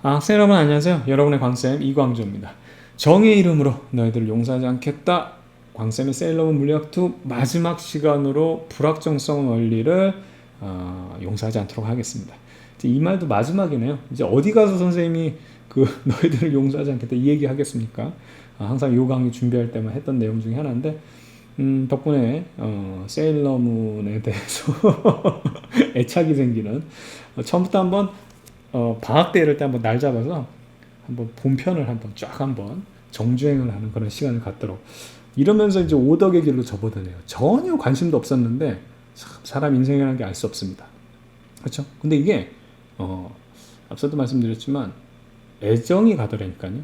학생 여러분 안녕하세요. 여러분의 광쌤 이광조입니다. 정의 이름으로 너희들을 용서하지 않겠다. 광쌤의 세일러문 물리학2 마지막 시간으로 불확정성 원리를 용서하지 않도록 하겠습니다. 이제 이 말도 마지막이네요. 이제 어디 가서 선생님이 그 너희들을 용서하지 않겠다 이 얘기 하겠습니까? 항상 요 강의 준비할 때만 했던 내용 중에 하나인데 덕분에 세일러문에 대해서 애착이 생기는 처음부터 한번 방학 때 이럴 때 한번 날 잡아서 한번 본편을 한번 쫙 한번 정주행을 하는 그런 시간을 갖도록 이러면서 이제 오덕의 길로 접어드네요. 전혀 관심도 없었는데 참 사람 인생이라는 게 알 수 없습니다. 그렇죠? 근데 이게 앞서도 말씀드렸지만 애정이 가더라니까요.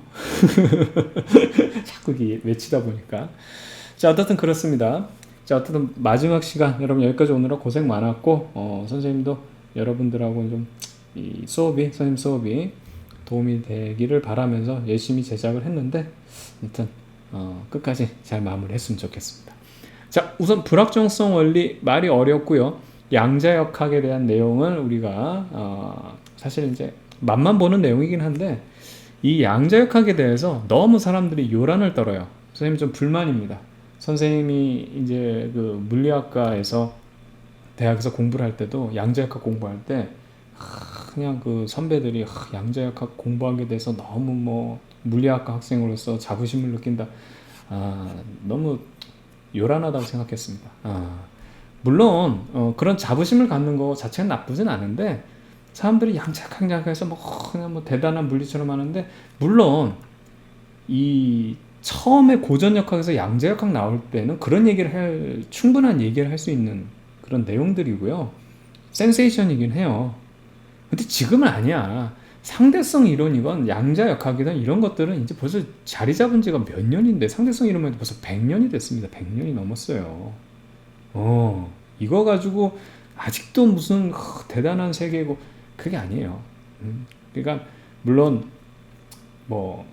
자꾸 이게 외치다 보니까 자 어떻든 그렇습니다. 자 어쨌든 마지막 시간 여러분 여기까지 오느라 고생 많았고 선생님도 여러분들하고 좀 이 선생님 수업이 도움이 되기를 바라면서 열심히 제작을 했는데 아무튼 끝까지 잘 마무리했으면 좋겠습니다. 자 우선 불확정성 원리 말이 어렵고요. 양자역학에 대한 내용을 우리가 사실 이제 맛만 보는 내용이긴 한데 이 양자역학에 대해서 너무 사람들이 요란을 떨어요. 선생님 좀 불만입니다. 선생님이 이제 그 물리학과에서 대학에서 공부를 할 때도 양자역학 공부할 때 그냥 그 선배들이 양자역학 공부하게 돼서 너무 뭐 물리학과 학생으로서 자부심을 느낀다. 너무 요란하다고 생각했습니다. 물론 그런 자부심을 갖는 거 자체는 나쁘진 않은데 사람들이 양자역학에서 뭐 그냥 뭐 대단한 물리처럼 하는데 물론 이 처음에 고전역학에서 양자역학 나올 때는 그런 얘기를 충분한 얘기를 할 수 있는 그런 내용들이고요. 센세이션이긴 해요. 근데 지금은 아니야. 상대성 이론이건 양자역학이든 이런 것들은 이제 벌써 자리 잡은 지가 몇 년인데 상대성 이론만 해도 벌써 100년이 됐습니다. 100년이 넘었어요. 이거 가지고 아직도 무슨 대단한 세계고 그게 아니에요. 그러니까 물론 뭐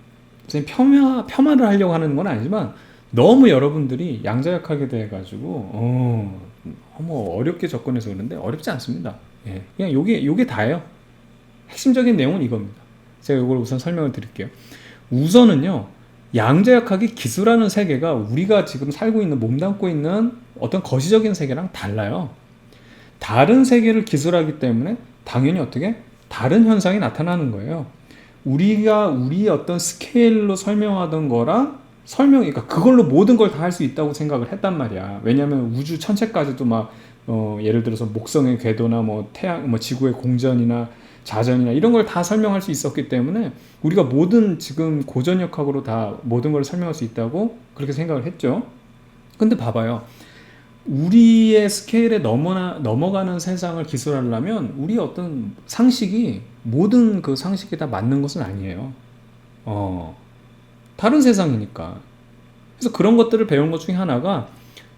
폄하를 하려고 하는 건 아니지만 너무 여러분들이 양자역학에 대해 가지고 너무 어렵게 접근해서 그런데 어렵지 않습니다. 예, 그냥 요게 다예요. 핵심적인 내용은 이겁니다. 제가 이걸 우선 설명을 드릴게요. 우선은요, 양자역학이 기술하는 세계가 우리가 지금 살고 있는 몸담고 있는 어떤 거시적인 세계랑 달라요. 다른 세계를 기술하기 때문에 당연히 어떻게 다른 현상이 나타나는 거예요. 우리가 우리의 어떤 스케일로 설명하던 거랑 그러니까 그걸로 모든 걸 다 할 수 있다고 생각을 했단 말이야. 왜냐하면 우주 전체까지도 막 예를 들어서 목성의 궤도나 뭐 태양, 뭐 지구의 공전이나 자전이나 이런 걸 다 설명할 수 있었기 때문에 우리가 모든 지금 고전역학으로 다 모든 걸 설명할 수 있다고 그렇게 생각을 했죠. 근데 봐봐요. 우리의 스케일에 넘어가는 세상을 기술하려면 우리의 어떤 상식이 모든 그 상식에 다 맞는 것은 아니에요. 다른 세상이니까. 그래서 그런 것들을 배운 것 중에 하나가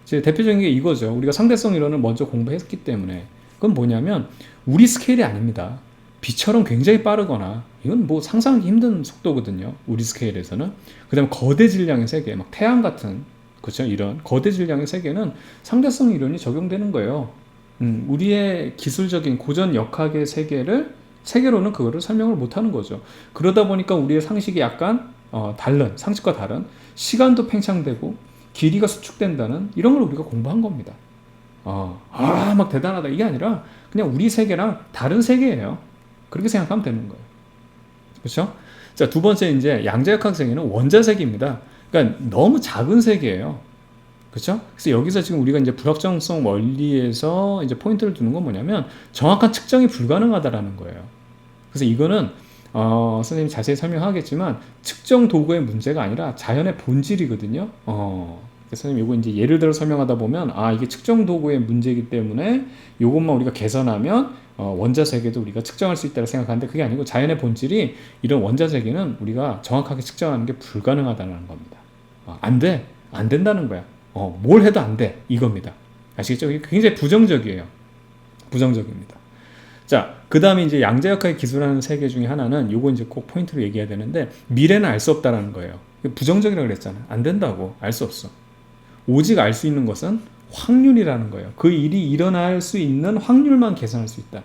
이제 대표적인 게 이거죠. 우리가 상대성 이론을 먼저 공부했기 때문에 그건 뭐냐면 우리 스케일이 아닙니다. 빛처럼 굉장히 빠르거나 이건 뭐 상상하기 힘든 속도거든요. 우리 스케일에서는. 그 다음에 거대 질량의 세계, 막 태양 같은 그렇죠. 이런 거대 질량의 세계는 상대성 이론이 적용되는 거예요. 우리의 기술적인 고전 역학의 세계로는 그거를 설명을 못하는 거죠. 그러다 보니까 우리의 상식이 약간 상식과 다른 시간도 팽창되고 길이가 수축된다는 이런 걸 우리가 공부한 겁니다. 막 대단하다 이게 아니라 그냥 우리 세계랑 다른 세계예요. 그렇게 생각하면 되는 거예요. 그렇죠? 자, 두 번째 이제 양자역학 세계는 원자 세계입니다. 그러니까 너무 작은 세계예요. 그렇죠? 그래서 여기서 지금 우리가 이제 불확정성 원리에서 이제 포인트를 두는 건 뭐냐면 정확한 측정이 불가능하다라는 거예요. 그래서 이거는 선생님이 자세히 설명하겠지만 측정 도구의 문제가 아니라 자연의 본질이거든요. 그래서 선생님 이거 이제 예를 들어 설명하다 보면 이게 측정 도구의 문제이기 때문에 이것만 우리가 개선하면 원자 세계도 우리가 측정할 수 있다고 생각하는데 그게 아니고 자연의 본질이 이런 원자 세계는 우리가 정확하게 측정하는 게 불가능하다는 겁니다. 안 된다는 거야. 뭘 해도 안 돼 이겁니다. 아시겠죠? 이게 굉장히 부정적이에요. 부정적입니다. 자, 그 다음에 이제 양자역학이 기술하는 세계 중에 하나는 요거 이제 꼭 포인트로 얘기해야 되는데 미래는 알 수 없다라는 거예요. 부정적이라고 그랬잖아요. 안 된다고. 알 수 없어. 오직 알 수 있는 것은 확률이라는 거예요. 그 일이 일어날 수 있는 확률만 계산할 수 있다.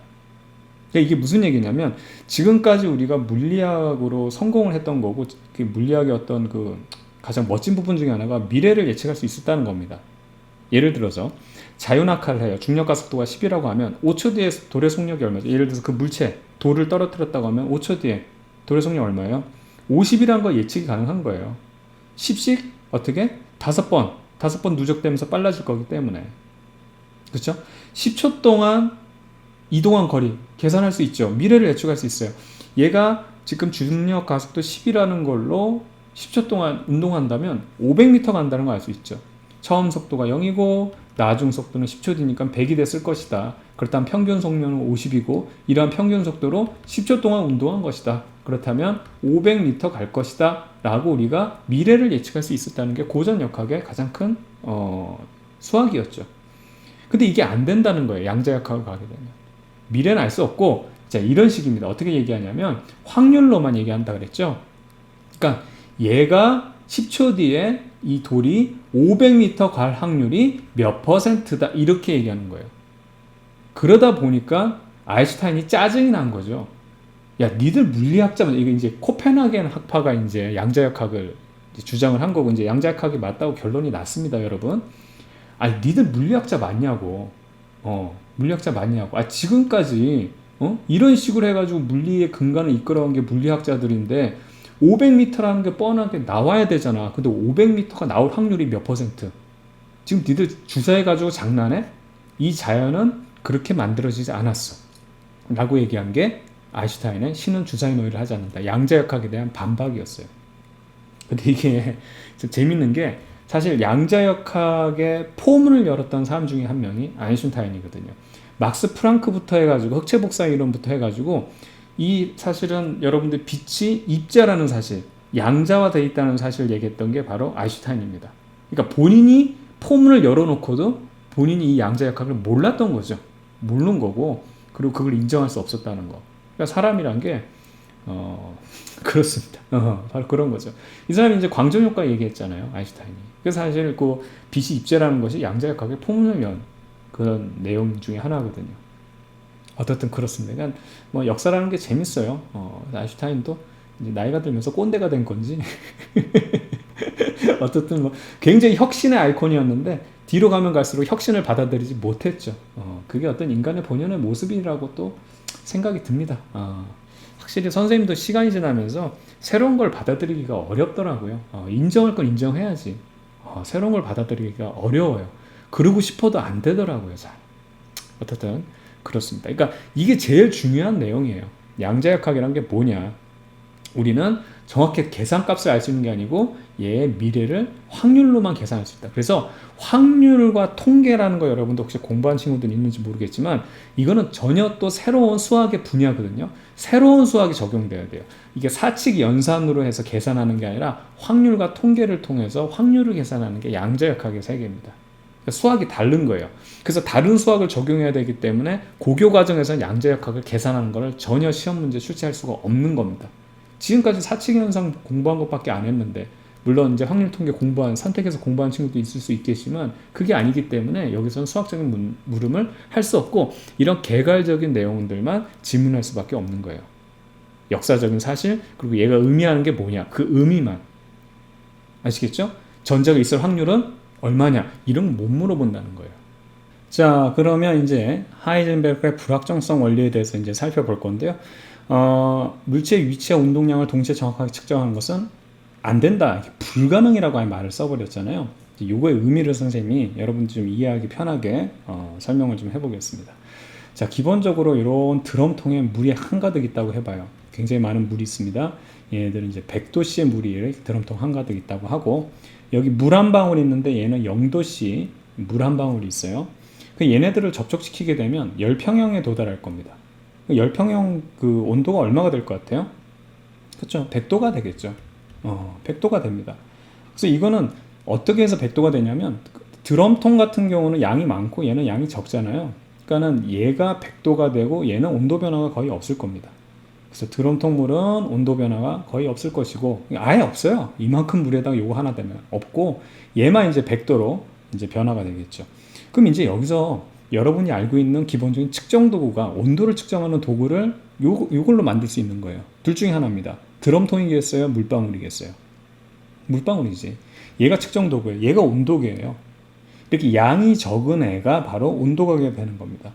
그러니까 이게 무슨 얘기냐면 지금까지 우리가 물리학으로 성공을 했던 거고 그 물리학의 어떤 그 가장 멋진 부분 중에 하나가 미래를 예측할 수 있었다는 겁니다. 예를 들어서 자유낙하를 해요. 중력과 속도가 10이라고 하면 5초 뒤에 돌의 속력이 얼마죠? 예를 들어서 그 물체 돌을 떨어뜨렸다고 하면 5초 뒤에 돌의 속력 얼마예요? 50이라는 거 예측이 가능한 거예요. 10씩 어떻게? 5번 누적되면서 빨라질 거기 때문에. 그렇죠? 10초 동안 이동한 거리 계산할 수 있죠. 미래를 예측할 수 있어요. 얘가 지금 중력 가속도 10이라는 걸로 10초 동안 운동한다면 500m 간다는 걸 알 수 있죠. 처음 속도가 0이고 나중 속도는 10초 뒤니까 100이 됐을 것이다. 그렇다면 평균 속력은 50이고 이러한 평균 속도로 10초 동안 운동한 것이다. 그렇다면 500m 갈 것이다 라고 우리가 미래를 예측할 수 있었다는 게 고전 역학의 가장 큰 수학이었죠. 근데 이게 안 된다는 거예요. 양자역학을 가게 되면. 미래는 알 수 없고 자 이런 식입니다. 어떻게 얘기하냐면 확률로만 얘기한다 그랬죠. 그러니까 얘가 10초 뒤에 이 돌이 500m 갈 확률이 몇 %다 이렇게 얘기하는 거예요. 그러다 보니까 아인슈타인이 짜증이 난 거죠. 야 니들 물리학자만 이게 이제 코펜하겐 학파가 이제 양자역학을 이제 주장을 한 거고 이제 양자역학이 맞다고 결론이 났습니다, 여러분. 아니 니들 물리학자 맞냐고. 물리학자 맞냐고. 지금까지 이런 식으로 해가지고 물리의 근간을 이끌어온 게 물리학자들인데 500m라는 게 뻔하게 나와야 되잖아. 근데 500m가 나올 확률이 몇 %? 지금 니들 주사해가지고 장난해? 이 자연은 그렇게 만들어지지 않았어. 라고 얘기한 게 아인슈타인은 신은 주사위 놀이를 하지 않는다. 양자역학에 대한 반박이었어요. 근데 이게 좀 재밌는 게 사실 양자역학의 포문을 열었던 사람 중에 한 명이 아인슈타인이거든요. 막스 프랑크부터 해가지고 흑체 복사 이론부터 해가지고 이 사실은 여러분들 빛이 입자라는 사실, 양자화되어 있다는 사실을 얘기했던 게 바로 아인슈타인입니다. 그러니까 본인이 포문을 열어놓고도 본인이 이 양자역학을 몰랐던 거죠. 모르는 거고 그리고 그걸 인정할 수 없었다는 거. 그러니까 사람이란 게 그렇습니다. 바로 그런 거죠. 이 사람이 이제 광전효과 얘기했잖아요. 아인슈타인이. 그래서 사실 그 빛이 입자라는 것이 양자역학의 포문을 연 그런 내용 중에 하나거든요. 어떻든 그렇습니다. 그러니까 뭐 역사라는 게 재밌어요. 아인슈타인도 이제 나이가 들면서 꼰대가 된 건지 어떻든 뭐 굉장히 혁신의 아이콘이었는데 뒤로 가면 갈수록 혁신을 받아들이지 못했죠. 그게 어떤 인간의 본연의 모습이라고 또 생각이 듭니다. 확실히 선생님도 시간이 지나면서 새로운 걸 받아들이기가 어렵더라고요. 인정할 건 인정해야지. 새로운 걸 받아들이기가 어려워요. 그러고 싶어도 안 되더라고요. 잘. 어쨌든 그렇습니다. 그러니까 이게 제일 중요한 내용이에요. 양자역학이란 게 뭐냐? 우리는 정확히 계산값을 알 수 있는 게 아니고 얘의 미래를 확률로만 계산할 수 있다. 그래서 확률과 통계라는 거 여러분도 혹시 공부한 친구들 있는지 모르겠지만 이거는 전혀 또 새로운 수학의 분야거든요. 새로운 수학이 적용돼야 돼요. 이게 사칙 연산으로 해서 계산하는 게 아니라 확률과 통계를 통해서 확률을 계산하는 게 양자역학의 세계입니다. 그러니까 수학이 다른 거예요. 그래서 다른 수학을 적용해야 되기 때문에 고교 과정에서는 양자역학을 계산하는 것을 전혀 시험 문제 출제할 수가 없는 겁니다. 지금까지 사칙연산 공부한 것밖에 안 했는데 물론 이제 확률 통계 공부한 선택해서 공부한 친구도 있을 수 있겠지만 그게 아니기 때문에 여기서는 수학적인 물음을 할 수 없고 이런 개괄적인 내용들만 질문할 수밖에 없는 거예요. 역사적인 사실 그리고 얘가 의미하는 게 뭐냐 그 의미만 아시겠죠? 전자가 있을 확률은 얼마냐 이런 거 못 물어본다는 거예요. 자 그러면 이제 하이젠베르크의 불확정성 원리에 대해서 이제 살펴볼 건데요. 물체의 위치와 운동량을 동시에 정확하게 측정하는 것은 안 된다. 불가능이라고 아예 말을 써버렸잖아요. 요거의 의미를 선생님이 여러분들 좀 이해하기 편하게 설명을 좀 해보겠습니다. 자, 기본적으로 이런 드럼통에 물이 한가득 있다고 해봐요. 굉장히 많은 물이 있습니다. 얘네들은 이제 100도씨의 물이 드럼통 한가득 있다고 하고 여기 물 한 방울이 있는데 얘는 0도씨 물 한 방울이 있어요. 얘네들을 접촉시키게 되면 열평형에 도달할 겁니다. 열평형 그 온도가 얼마가 될 것 같아요? 그렇죠? 100도가 되겠죠. 100도가 됩니다. 그래서 이거는 어떻게 해서 100도가 되냐면 드럼통 같은 경우는 양이 많고 얘는 양이 적잖아요. 그러니까는 얘가 100도가 되고 얘는 온도 변화가 거의 없을 겁니다. 그래서 드럼통 물은 온도 변화가 거의 없을 것이고 아예 없어요. 이만큼 물에다가 요거 하나 되면 없고 얘만 이제 100도로 이제 변화가 되겠죠. 그럼 이제 여기서 여러분이 알고 있는 기본적인 측정 도구가 온도를 측정하는 도구를 요걸로 만들 수 있는 거예요. 둘 중에 하나입니다. 드럼통이겠어요? 물방울이겠어요? 물방울이지. 얘가 측정 도구예요. 얘가 온도계예요. 이렇게 양이 적은 애가 바로 온도계가 되는 겁니다.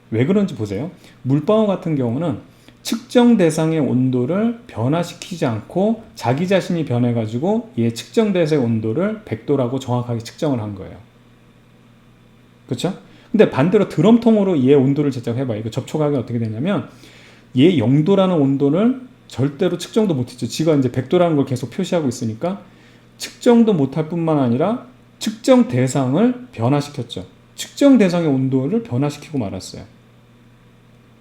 왜 그런지 보세요. 물방울 같은 경우는 측정 대상의 온도를 변화시키지 않고 자기 자신이 변해가지고 얘 측정 대상의 온도를 100도라고 정확하게 측정을 한 거예요. 그렇죠? 근데 반대로 드럼통으로 얘 온도를 제작해봐요. 이거 접촉하기 어떻게 되냐면 얘 0도라는 온도를 절대로 측정도 못했죠. 지가 이제 100도라는 걸 계속 표시하고 있으니까 측정도 못할 뿐만 아니라 측정 대상을 변화시켰죠. 측정 대상의 온도를 변화시키고 말았어요.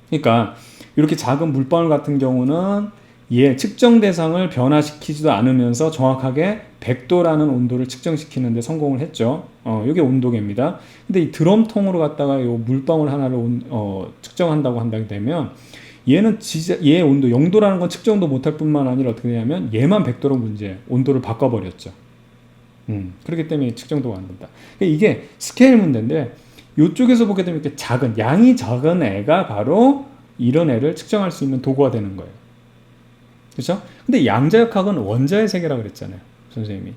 그러니까 이렇게 작은 물방울 같은 경우는 얘 측정 대상을 변화시키지도 않으면서 정확하게 100도라는 온도를 측정시키는데 성공을 했죠. 이게 온도계입니다. 근데 이 드럼통으로 갖다가 이 물방울 하나를 측정한다고 한다게 되면 얘는 진짜 얘 온도 0도라는 건 측정도 못할 뿐만 아니라 어떻게 되냐면 얘만 100도로 문제 온도를 바꿔버렸죠. 그렇기 때문에 측정도가 안 된다. 이게 스케일 문제인데 이쪽에서 보게 되면 이렇게 작은 양이 작은 애가 바로 이런 애를 측정할 수 있는 도구가 되는 거예요. 그렇죠? 근데 양자역학은 원자의 세계라고 그랬잖아요, 선생님이.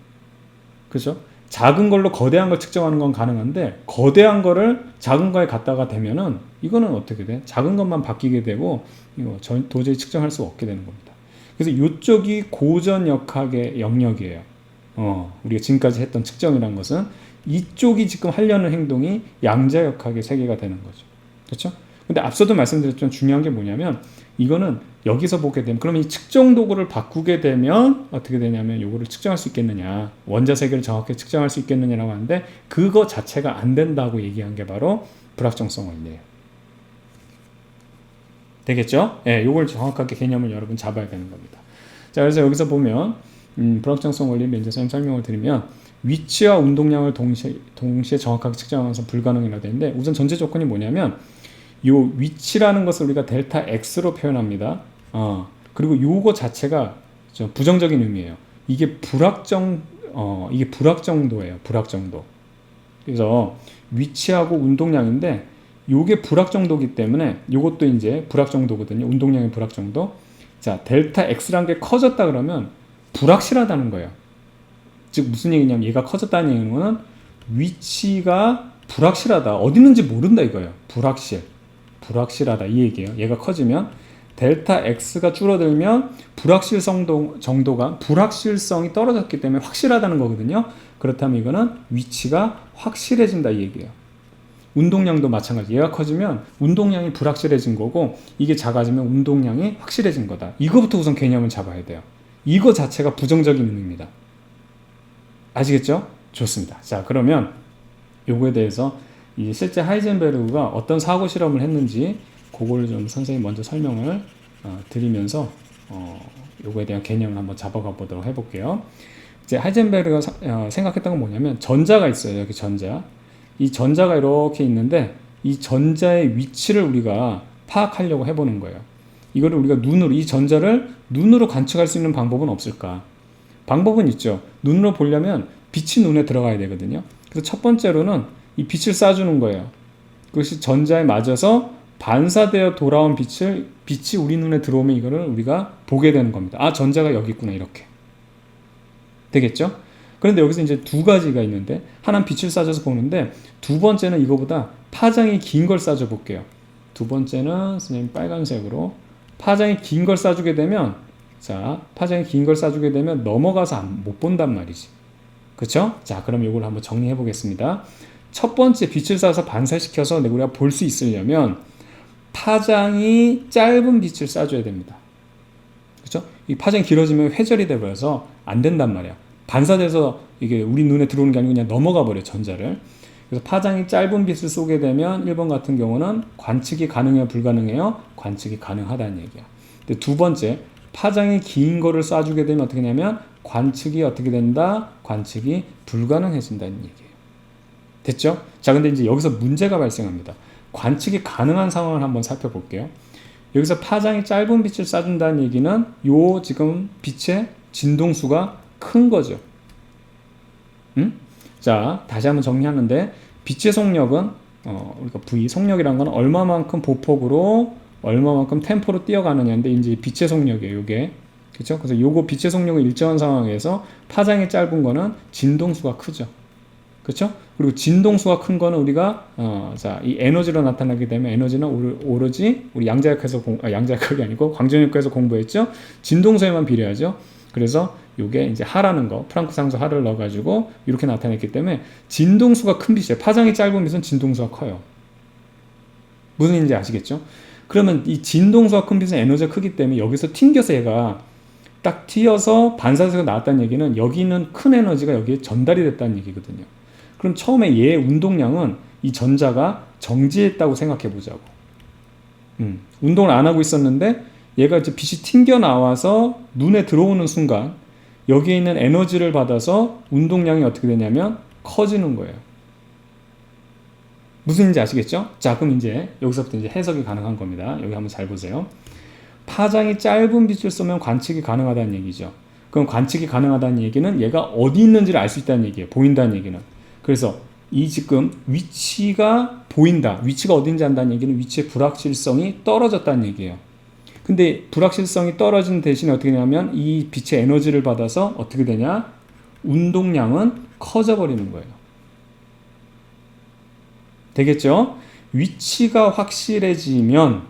그렇죠? 작은 걸로 거대한 걸 측정하는 건 가능한데 거대한 거를 작은 거에 갖다가 대면은 이거는 어떻게 돼? 작은 것만 바뀌게 되고 이거 도저히 측정할 수 없게 되는 겁니다. 그래서 이쪽이 고전역학의 영역이에요. 우리가 지금까지 했던 측정이라는 것은 이쪽이 지금 하려는 행동이 양자역학의 세계가 되는 거죠. 그렇죠? 근데 앞서도 말씀드렸지만 중요한 게 뭐냐면 이거는 여기서 보게 되면 그러면 이 측정 도구를 바꾸게 되면 어떻게 되냐면 이거를 측정할 수 있겠느냐, 원자 세계를 정확히 측정할 수 있겠느냐라고 하는데 그거 자체가 안 된다고 얘기한 게 바로 불확정성 원리예요. 되겠죠? 예, 요걸 정확하게 개념을 여러분 잡아야 되는 겁니다. 자, 그래서 여기서 보면 불확정성 원리 이제 설명을 드리면 위치와 운동량을 동시에 정확하게 측정하면서 불가능이라 되는데 우선 전제 조건이 뭐냐면 요 위치라는 것을 우리가 델타 X로 표현합니다. 그리고 요거 자체가 부정적인 의미예요. 이게 불확정도예요. 불확정도. 그래서 위치하고 운동량인데 요게 불확정도이기 때문에 요것도 이제 불확정도거든요. 운동량의 불확정도. 자, 델타 X라는 게 커졌다 그러면 불확실하다는 거예요. 즉 무슨 얘기냐면 얘가 커졌다는 얘기는 위치가 불확실하다. 어디 있는지 모른다 이거예요. 불확실하다 이 얘기예요. 얘가 커지면 델타 X가 줄어들면 불확실성이 떨어졌기 때문에 확실하다는 거거든요. 그렇다면 이거는 위치가 확실해진다 이 얘기예요. 운동량도 마찬가지. 얘가 커지면 운동량이 불확실해진 거고 이게 작아지면 운동량이 확실해진 거다. 이거부터 우선 개념을 잡아야 돼요. 이거 자체가 부정적인 의미입니다. 아시겠죠? 좋습니다. 자, 그러면 요거에 대해서 이 실제 하이젠베르그가 어떤 사고 실험을 했는지 그걸 좀 선생님 먼저 설명을 드리면서 요거에 대한 개념을 한번 잡아가 보도록 해볼게요. 이제 하이젠베르그가 생각했던 건 뭐냐면 전자가 있어요. 여기 전자. 이 전자가 이렇게 있는데 이 전자의 위치를 우리가 파악하려고 해보는 거예요. 이거를 우리가 이 전자를 눈으로 관측할 수 있는 방법은 없을까? 방법은 있죠. 눈으로 보려면 빛이 눈에 들어가야 되거든요. 그래서 첫 번째로는 이 빛을 쏴주는 거예요. 그것이 전자에 맞아서 반사되어 돌아온 빛이 우리 눈에 들어오면 이거를 우리가 보게 되는 겁니다. 아, 전자가 여기 있구나 이렇게. 되겠죠? 그런데 여기서 이제 두 가지가 있는데 하나는 빛을 쏴줘서 보는데 두 번째는 이거보다 파장이 긴 걸 쏴줘 볼게요. 두 번째는 선생님 빨간색으로 파장이 긴 걸 쏴주게 되면 파장이 긴 걸 쏴주게 되면 넘어가서 못 본단 말이지. 그쵸? 자, 그럼 이걸 한번 정리해 보겠습니다. 첫 번째 빛을 쏴서 반사시켜서 우리가 볼 수 있으려면 파장이 짧은 빛을 쏴줘야 됩니다. 그쵸? 이 파장이 길어지면 회절이 돼버려서 안 된단 말이야. 반사돼서 이게 우리 눈에 들어오는 게 아니고 그냥 넘어가 버려, 전자를. 그래서 파장이 짧은 빛을 쏘게 되면 1번 같은 경우는 관측이 가능해요, 불가능해요? 관측이 가능하다는 얘기야. 근데 두 번째, 파장이 긴 거를 쏴주게 되면 어떻게 되냐면 관측이 어떻게 된다? 관측이 불가능해진다는 얘기예요. 됐죠? 자, 근데 이제 여기서 문제가 발생합니다. 관측이 가능한 상황을 한번 살펴볼게요. 여기서 파장이 짧은 빛을 쏴준다는 얘기는 요 지금 빛의 진동수가 큰 거죠. 자, 다시 한번 정리하는데 빛의 속력은 우리가 V 속력이란 건 얼마만큼 보폭으로 얼마만큼 템포로 뛰어가느냐인데 이제 빛의 속력이에요. 요게 그렇죠? 그래서 요거 빛의 속력을 일정한 상황에서 파장이 짧은 거는 진동수가 크죠. 그렇죠? 그리고 진동수가 큰 거는 우리가 자, 이 에너지로 나타나게 되면 에너지는 오로지 우리 양자역학에서 양자역학이 아니고 광전역학에서 공부했죠. 진동수에만 비례하죠. 그래서 요게 이제 하라는 거, 프랑크 상수 하를 넣어가지고 이렇게 나타냈기 때문에 진동수가 큰 빛이에요. 파장이 짧은 빛은 진동수가 커요. 무슨 얘기인지 아시겠죠? 그러면 이 진동수가 큰 빛은 에너지가 크기 때문에 여기서 튕겨서 얘가 딱 튀어서 반사석에서 나왔다는 얘기는 여기 있는 큰 에너지가 여기에 전달이 됐다는 얘기거든요. 그럼 처음에 얘의 운동량은 이 전자가 정지했다고 생각해 보자고. 운동을 안 하고 있었는데 얘가 이제 빛이 튕겨 나와서 눈에 들어오는 순간 여기에 있는 에너지를 받아서 운동량이 어떻게 되냐면 커지는 거예요. 무슨 얘기인지 아시겠죠? 자, 그럼 이제 여기서부터 이제 해석이 가능한 겁니다. 여기 한번 잘 보세요. 파장이 짧은 빛을 쏘면 관측이 가능하다는 얘기죠. 그럼 관측이 가능하다는 얘기는 얘가 어디 있는지를 알 수 있다는 얘기예요. 보인다는 얘기는. 그래서 이 지금 위치가 보인다. 위치가 어딘지 안다는 얘기는 위치의 불확실성이 떨어졌다는 얘기예요. 근데 불확실성이 떨어진 대신에 어떻게 되냐면 이 빛의 에너지를 받아서 어떻게 되냐? 운동량은 커져 버리는 거예요. 되겠죠? 위치가 확실해지면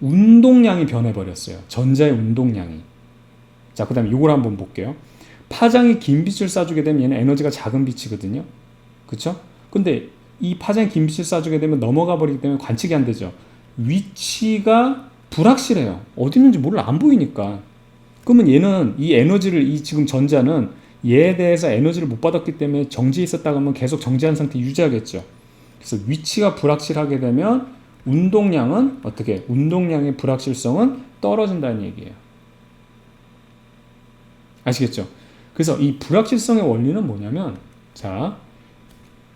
운동량이 변해버렸어요. 전자의 운동량이. 자, 그 다음에 이걸 한번 볼게요. 파장이 긴 빛을 쏴주게 되면 얘는 에너지가 작은 빛이거든요. 그쵸? 근데 이 파장이 긴 빛을 쏴주게 되면 넘어가 버리기 때문에 관측이 안 되죠. 위치가 불확실해요. 어디 있는지 몰라. 안 보이니까. 그러면 얘는 이 에너지를, 이 지금 전자는 얘에 대해서 에너지를 못 받았기 때문에 정지해 있었다가 하면 계속 정지한 상태 유지하겠죠. 그래서 위치가 불확실하게 되면 운동량은 어떻게? 운동량의 불확실성은 떨어진다는 얘기예요. 아시겠죠? 그래서 이 불확실성의 원리는 뭐냐면, 자,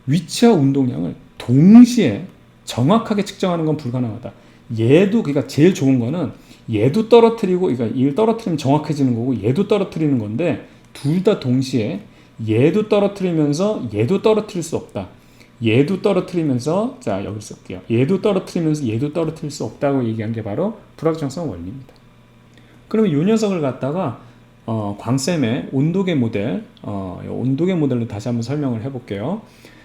위치와 운동량을 동시에 정확하게 측정하는 건 불가능하다. 얘도, 그러니까 제일 좋은 거는 얘도 떨어뜨리고, 그러니까 이걸 떨어뜨리면 정확해지는 거고 얘도 떨어뜨리는 건데 둘 다 동시에 얘도 떨어뜨리면서 얘도 떨어뜨릴 수 없다. 얘도 떨어뜨리면서, 자, 여기 쓸게요. 얘도 떨어뜨리면서 얘도 떨어뜨릴 수 없다고 얘기한 게 바로 불확정성 원리입니다. 그러면 이 녀석을 갖다가 광쌤의 온도계 모델, 온도계 모델로 다시 한번 설명을 해볼게요.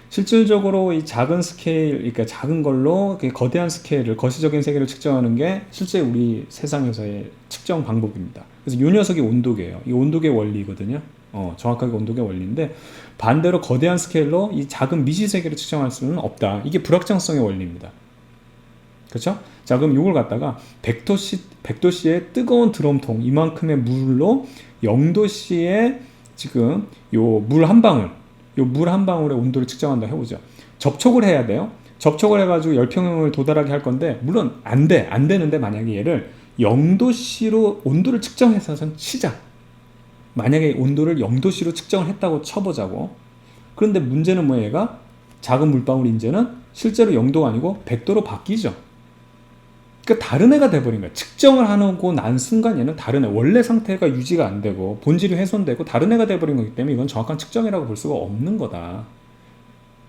실질적으로 이 작은 스케일, 그러니까 작은 걸로 거대한 스케일을, 거시적인 세계를 측정하는 게 실제 우리 세상에서의 측정 방법입니다. 그래서 이 녀석이 온도계예요. 이 온도계 원리거든요. 정확하게 온도계 원리인데, 반대로 거대한 스케일로 이 작은 미시 세계를 측정할 수는 없다. 이게 불확정성의 원리입니다. 그렇죠? 자, 그럼 이걸 갖다가 100도씨의 뜨거운 드럼통 이만큼의 물로 0도씨의 지금 요 물 한 방울, 요 물 한 방울의 온도를 측정한다 해보죠. 접촉을 해야 돼요. 접촉을 해가지고 열평형을 도달하게 할 건데, 물론 안 되는데 만약에 얘를 0도씨로 온도를 측정해서선 치자. 만약에 온도를 0도씨로 측정을 했다고 쳐보자고. 그런데 문제는 뭐예요? 얘가 작은 물방울 인제는 실제로 0도가 아니고 100도로 바뀌죠. 그러니까 다른 애가 돼버린 거야. 측정을 하고 난 순간 얘는 다른 애, 원래 상태가 유지가 안 되고 본질이 훼손되고 다른 애가 돼버린 거기 때문에 이건 정확한 측정이라고 볼 수가 없는 거다.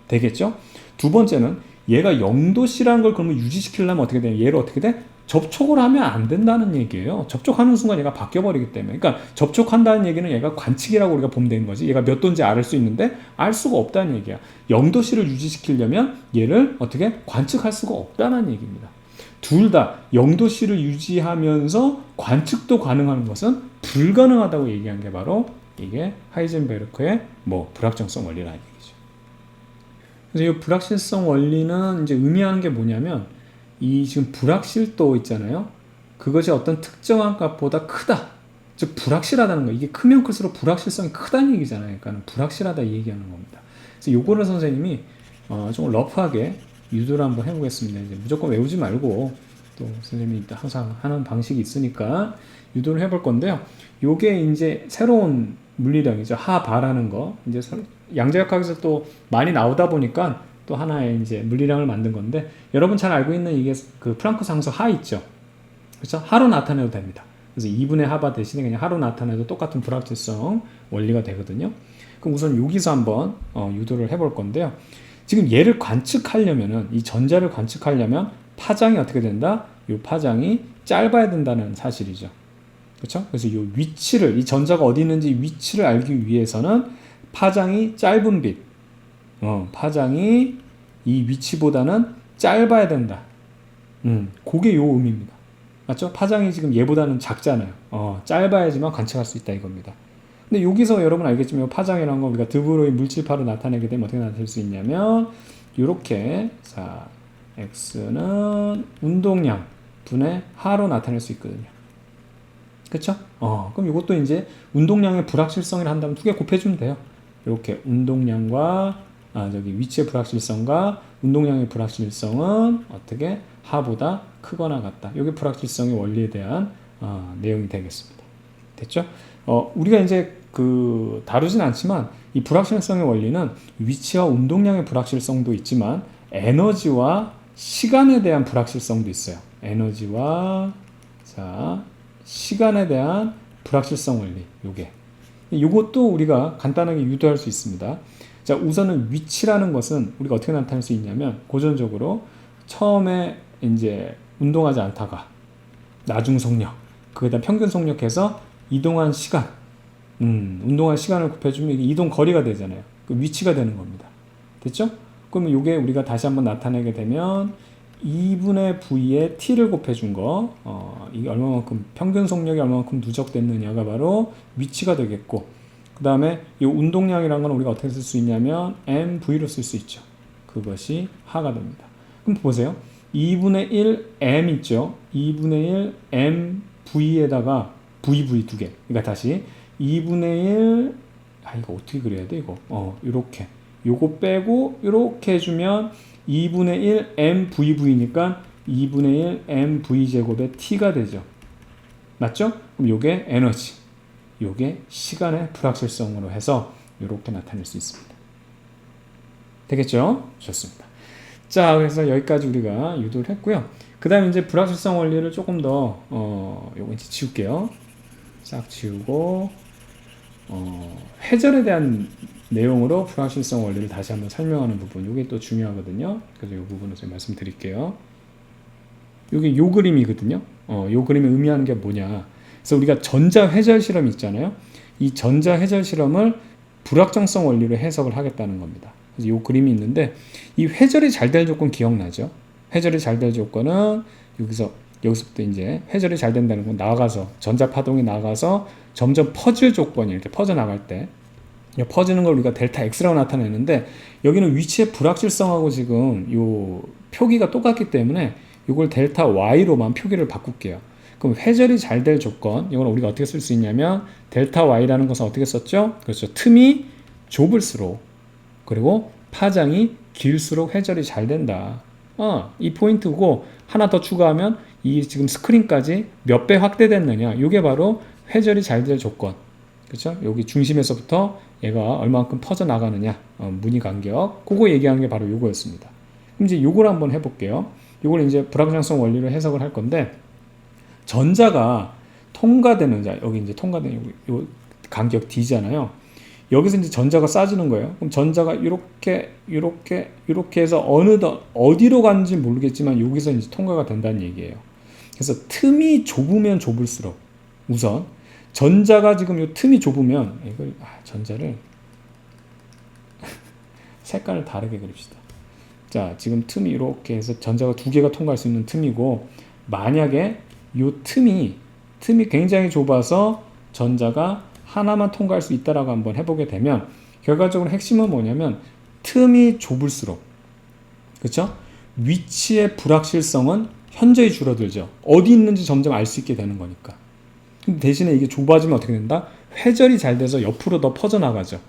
되겠죠? 두 번째는 얘가 0도씨라는 걸 그러면 유지시키려면 어떻게 돼요? 얘를 어떻게 돼? 접촉을 하면 안 된다는 얘기예요. 접촉하는 순간 얘가 바뀌어버리기 때문에. 그러니까 접촉한다는 얘기는 얘가 관측이라고 우리가 보면 되는 거지. 얘가 몇 도인지 알 수 있는데 알 수가 없다는 얘기야. 0도씨를 유지시키려면 얘를 어떻게 관측할 수가 없다는 얘기입니다. 둘 다 0도씨를 유지하면서 관측도 가능한 것은 불가능하다고 얘기한 게 바로 이게 하이젠베르크의 불확정성 원리라는 얘기죠. 그래서 이 불확실성 원리는 이제 의미하는 게 뭐냐면, 이 지금 불확실도 있잖아요. 그것이 어떤 특정한 값보다 크다. 즉 불확실하다는 거. 이게 크면 클수록 불확실성이 크다는 얘기잖아요. 그러니까 불확실하다 이 얘기하는 겁니다. 그래서 요거를 선생님이 좀 러프하게 유도를 한번 해보겠습니다. 이제 무조건 외우지 말고 또 선생님이 항상 하는 방식이 있으니까 유도를 해볼 건데요. 요게 이제 새로운 물리량이죠. 하바라는 거. 이제 양자역학에서 또 많이 나오다 보니까 또 하나의 이제 물리량을 만든 건데, 여러분 잘 알고 있는 이게 그 프랑크 상수 하 있죠. 그렇죠? 하로 나타내도 됩니다. 그래서 2분의 하바 대신에 그냥 하로 나타내도 똑같은 불확실성 원리가 되거든요. 그럼 우선 여기서 한번 유도를 해볼 건데요. 지금 얘를 관측하려면은 이 전자를 관측하려면 파장이 어떻게 된다? 이 파장이 짧아야 된다는 사실이죠. 그렇죠? 그래서 이 위치를 이 전자가 어디 있는지 위치를 알기 위해서는 파장이 짧은 빛, 파장이 이 위치보다는 짧아야 된다. 그게 요 의미입니다. 맞죠? 파장이 지금 얘보다는 작잖아요. 짧아야지만 관측할 수 있다 이겁니다. 근데 여기서 여러분 알겠지만 파장이라는 건 우리가 드브로이 물질파로 나타내게 되면 어떻게 나타낼 수 있냐면 이렇게 자 x는 운동량 분의 하로 나타낼 수 있거든요. 그쵸? 그럼 이것도 이제 운동량의 불확실성이라 한다면 두 개 곱해주면 돼요. 이렇게 운동량과 위치의 불확실성과 운동량의 불확실성은 어떻게 하보다 크거나 같다. 이게 불확실성의 원리에 대한 내용이 되겠습니다. 됐죠? 우리가 이제 다루진 않지만 이 불확실성의 원리는 위치와 운동량의 불확실성도 있지만 에너지와 시간에 대한 불확실성도 있어요. 에너지와 시간에 대한 불확실성 원리, 요것도 우리가 간단하게 유도할 수 있습니다. 자, 우선은 위치라는 것은 우리가 어떻게 나타낼 수 있냐면 고전적으로 처음에 이제 운동하지 않다가 나중 속력, 거기다 평균 속력해서 이동한 시간, 운동한 시간을 곱해주면 이게 이동 거리가 되잖아요. 그 위치가 되는 겁니다. 됐죠? 그러면 이게 우리가 다시 한번 나타내게 되면 2분의 V에 T를 곱해준 거, 이게 얼마만큼, 평균 속력이 얼마만큼 누적됐느냐가 바로 위치가 되겠고, 그 다음에 이 운동량이라는 건 우리가 어떻게 쓸 수 있냐면 MV로 쓸 수 있죠. 그것이 하가 됩니다. 그럼 보세요. 2분의 1 M 있죠? 2분의 1 MV에다가 VV 두 개. 그러니까 다시 2분의 1, 이거 어떻게 그려야 돼, 이거? 요렇게. 요거 빼고, 요렇게 해주면 2분의 1 MVV니까 2분의 1 MV제곱의 T가 되죠. 맞죠? 그럼 요게 에너지, 요게 시간의 불확실성으로 해서 요렇게 나타낼 수 있습니다. 되겠죠? 좋습니다. 자, 그래서 여기까지 우리가 유도를 했고요. 그 다음에 이제 불확실성 원리를 조금 더, 요거 이제 지울게요. 싹 지우고, 회전에 대한 내용으로 불확실성 원리를 다시 한번 설명하는 부분, 이게 또 중요하거든요. 그래서 이 부분을 좀 말씀드릴게요. 이게 요 그림이거든요. 요 그림이 의미하는 게 뭐냐. 그래서 우리가 전자 회절 실험 있잖아요. 이 전자 회절 실험을 불확정성 원리로 해석을 하겠다는 겁니다. 그래서 요 그림이 있는데 이 회절이 잘 될 조건 기억나죠? 회절이 잘 될 조건은 여기서부터 이제 회절이 잘 된다는 건 나가서 전자 파동이 나가서 점점 퍼질 조건이 이렇게 퍼져 나갈 때 퍼지는 걸 우리가 델타 X라고 나타내는데 여기는 위치의 불확실성하고 지금 요 표기가 똑같기 때문에 이걸 델타 Y로만 표기를 바꿀게요. 그럼 회절이 잘 될 조건, 이걸 우리가 어떻게 쓸 수 있냐면 델타 Y라는 것은 어떻게 썼죠? 그렇죠. 틈이 좁을수록 그리고 파장이 길수록 회절이 잘 된다. 이 포인트고 하나 더 추가하면 이 지금 스크린까지 몇 배 확대됐느냐, 이게 바로 회절이 잘 될 조건. 그렇죠? 여기 중심에서부터 얘가 얼마만큼 퍼져 나가느냐, 무늬 간격, 그거 얘기하는 게 바로 요거였습니다. 그럼 이제 요걸 한번 해볼게요. 요걸 이제 불확정성 원리로 해석을 할 건데, 전자가 통과되는, 여기 이제 통과되는 요 간격 D잖아요. 여기서 이제 전자가 쏴지는 거예요. 그럼 전자가 이렇게 해서 어디로 가는지 모르겠지만 여기서 이제 통과가 된다는 얘기예요. 그래서 틈이 좁으면 좁을수록 우선 전자가 지금 이 틈이 좁으면 이걸 전자를 색깔을 다르게 그립시다. 자, 지금 틈이 이렇게 해서 전자가 두 개가 통과할 수 있는 틈이고, 만약에 이 틈이 굉장히 좁아서 전자가 하나만 통과할 수 있다라고 한번 해보게 되면 결과적으로 핵심은 뭐냐면 틈이 좁을수록, 그렇죠? 위치의 불확실성은 현저히 줄어들죠. 어디 있는지 점점 알 수 있게 되는 거니까. 근데 대신에 이게 좁아지면 어떻게 된다? 회절이 잘 돼서 옆으로 더 퍼져나가죠.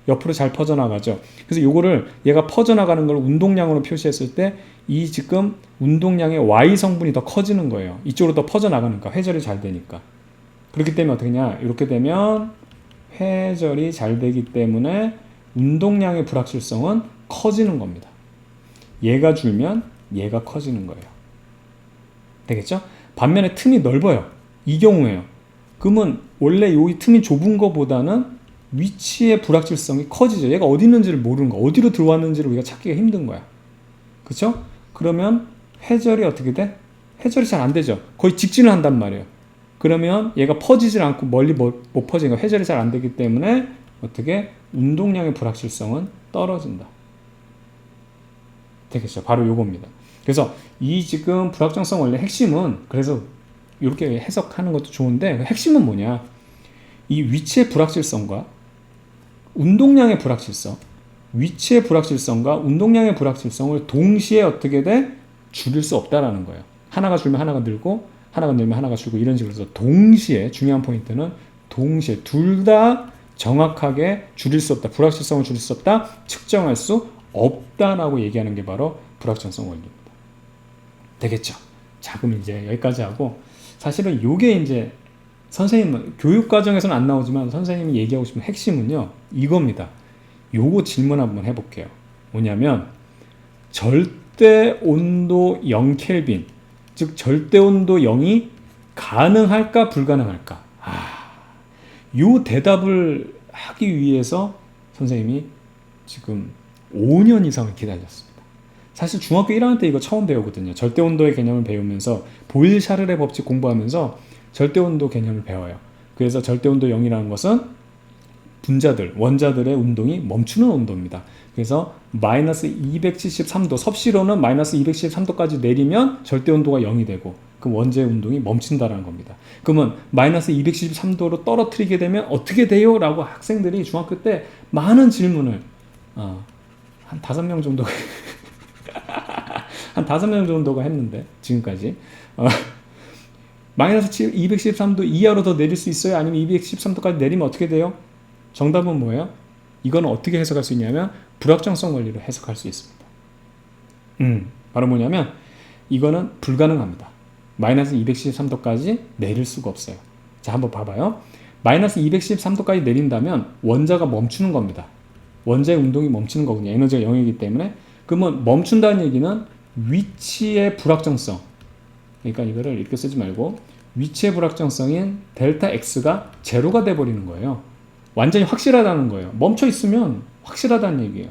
옆으로 잘 퍼져나가죠. 그래서 요거를 얘가 퍼져나가는 걸 운동량으로 표시했을 때 이 지금 운동량의 Y 성분이 더 커지는 거예요. 이쪽으로 더 퍼져나가니까, 회절이 잘 되니까. 그렇기 때문에 어떻게 되냐? 이렇게 되면 회절이 잘 되기 때문에 운동량의 불확실성은 커지는 겁니다. 얘가 줄면 얘가 커지는 거예요. 되겠죠? 반면에 틈이 넓어요. 이 경우에요. 그러면 원래 이 틈이 좁은 것보다는 위치의 불확실성이 커지죠. 얘가 어디 있는지를 모르는 거야. 어디로 들어왔는지를 우리가 찾기가 힘든 거야. 그렇죠? 그러면 회절이 어떻게 돼? 회절이 잘 안 되죠. 거의 직진을 한단 말이에요. 그러면 얘가 퍼지질 않고 멀리 못 퍼지니까 회절이 잘 안 되기 때문에 어떻게 운동량의 불확실성은 떨어진다. 되겠죠. 바로 요겁니다. 그래서 이 지금 불확정성 원리의 핵심은, 그래서 이렇게 해석하는 것도 좋은데 핵심은 뭐냐? 이 위치의 불확실성과 운동량의 불확실성, 위치의 불확실성과 운동량의 불확실성을 동시에 어떻게 돼? 줄일 수 없다라는 거예요. 하나가 줄면 하나가 늘고 하나가 늘면 하나가 줄고 이런 식으로 해서 동시에, 중요한 포인트는 동시에 둘 다 정확하게 줄일 수 없다, 불확실성을 줄일 수 없다, 측정할 수 없다라고 얘기하는 게 바로 불확정성 원리입니다. 되겠죠? 자, 그럼 이제 여기까지 하고, 사실은 요게 이제 선생님 교육 과정에서는 안 나오지만 선생님이 얘기하고 싶은 핵심은요, 이겁니다. 요거 질문 한번 해볼게요. 뭐냐면 절대 온도 0켈빈, 즉 절대 온도 0이 가능할까 불가능할까? 요 대답을 하기 위해서 선생님이 지금 5년 이상을 기다렸습니다. 사실 중학교 1학년 때 이거 처음 배우거든요. 절대 온도의 개념을 배우면서 보일-샤를의 법칙 공부하면서 절대 온도 개념을 배워요. 그래서 절대 온도 0이라는 것은 분자들, 원자들의 운동이 멈추는 온도입니다. 그래서 마이너스 273도, 섭씨로는 마이너스 273도까지 내리면 절대 온도가 0이 되고, 그럼 원자의 운동이 멈춘다는 겁니다. 그러면 마이너스 273도로 떨어뜨리게 되면 어떻게 돼요? 라고 학생들이 중학교 때 많은 질문을 한 5명 정도가 한 5명 정도가 했는데 지금까지 마이너스 213도 이하로 더 내릴 수 있어요? 아니면 213도까지 내리면 어떻게 돼요? 정답은 뭐예요? 이거는 어떻게 해석할 수 있냐면 불확정성 원리로 해석할 수 있습니다. 바로 뭐냐면 이거는 불가능합니다. 마이너스 213도까지 내릴 수가 없어요. 자, 한번 봐봐요. 마이너스 213도까지 내린다면 원자가 멈추는 겁니다. 원자의 운동이 멈추는 거군요. 에너지가 0이기 때문에. 그러면 멈춘다는 얘기는 위치의 불확정성, 그러니까 이거를 이렇게 쓰지 말고 위치의 불확정성인 델타 X가 제로가 돼버리는 거예요. 완전히 확실하다는 거예요. 멈춰 있으면 확실하다는 얘기예요.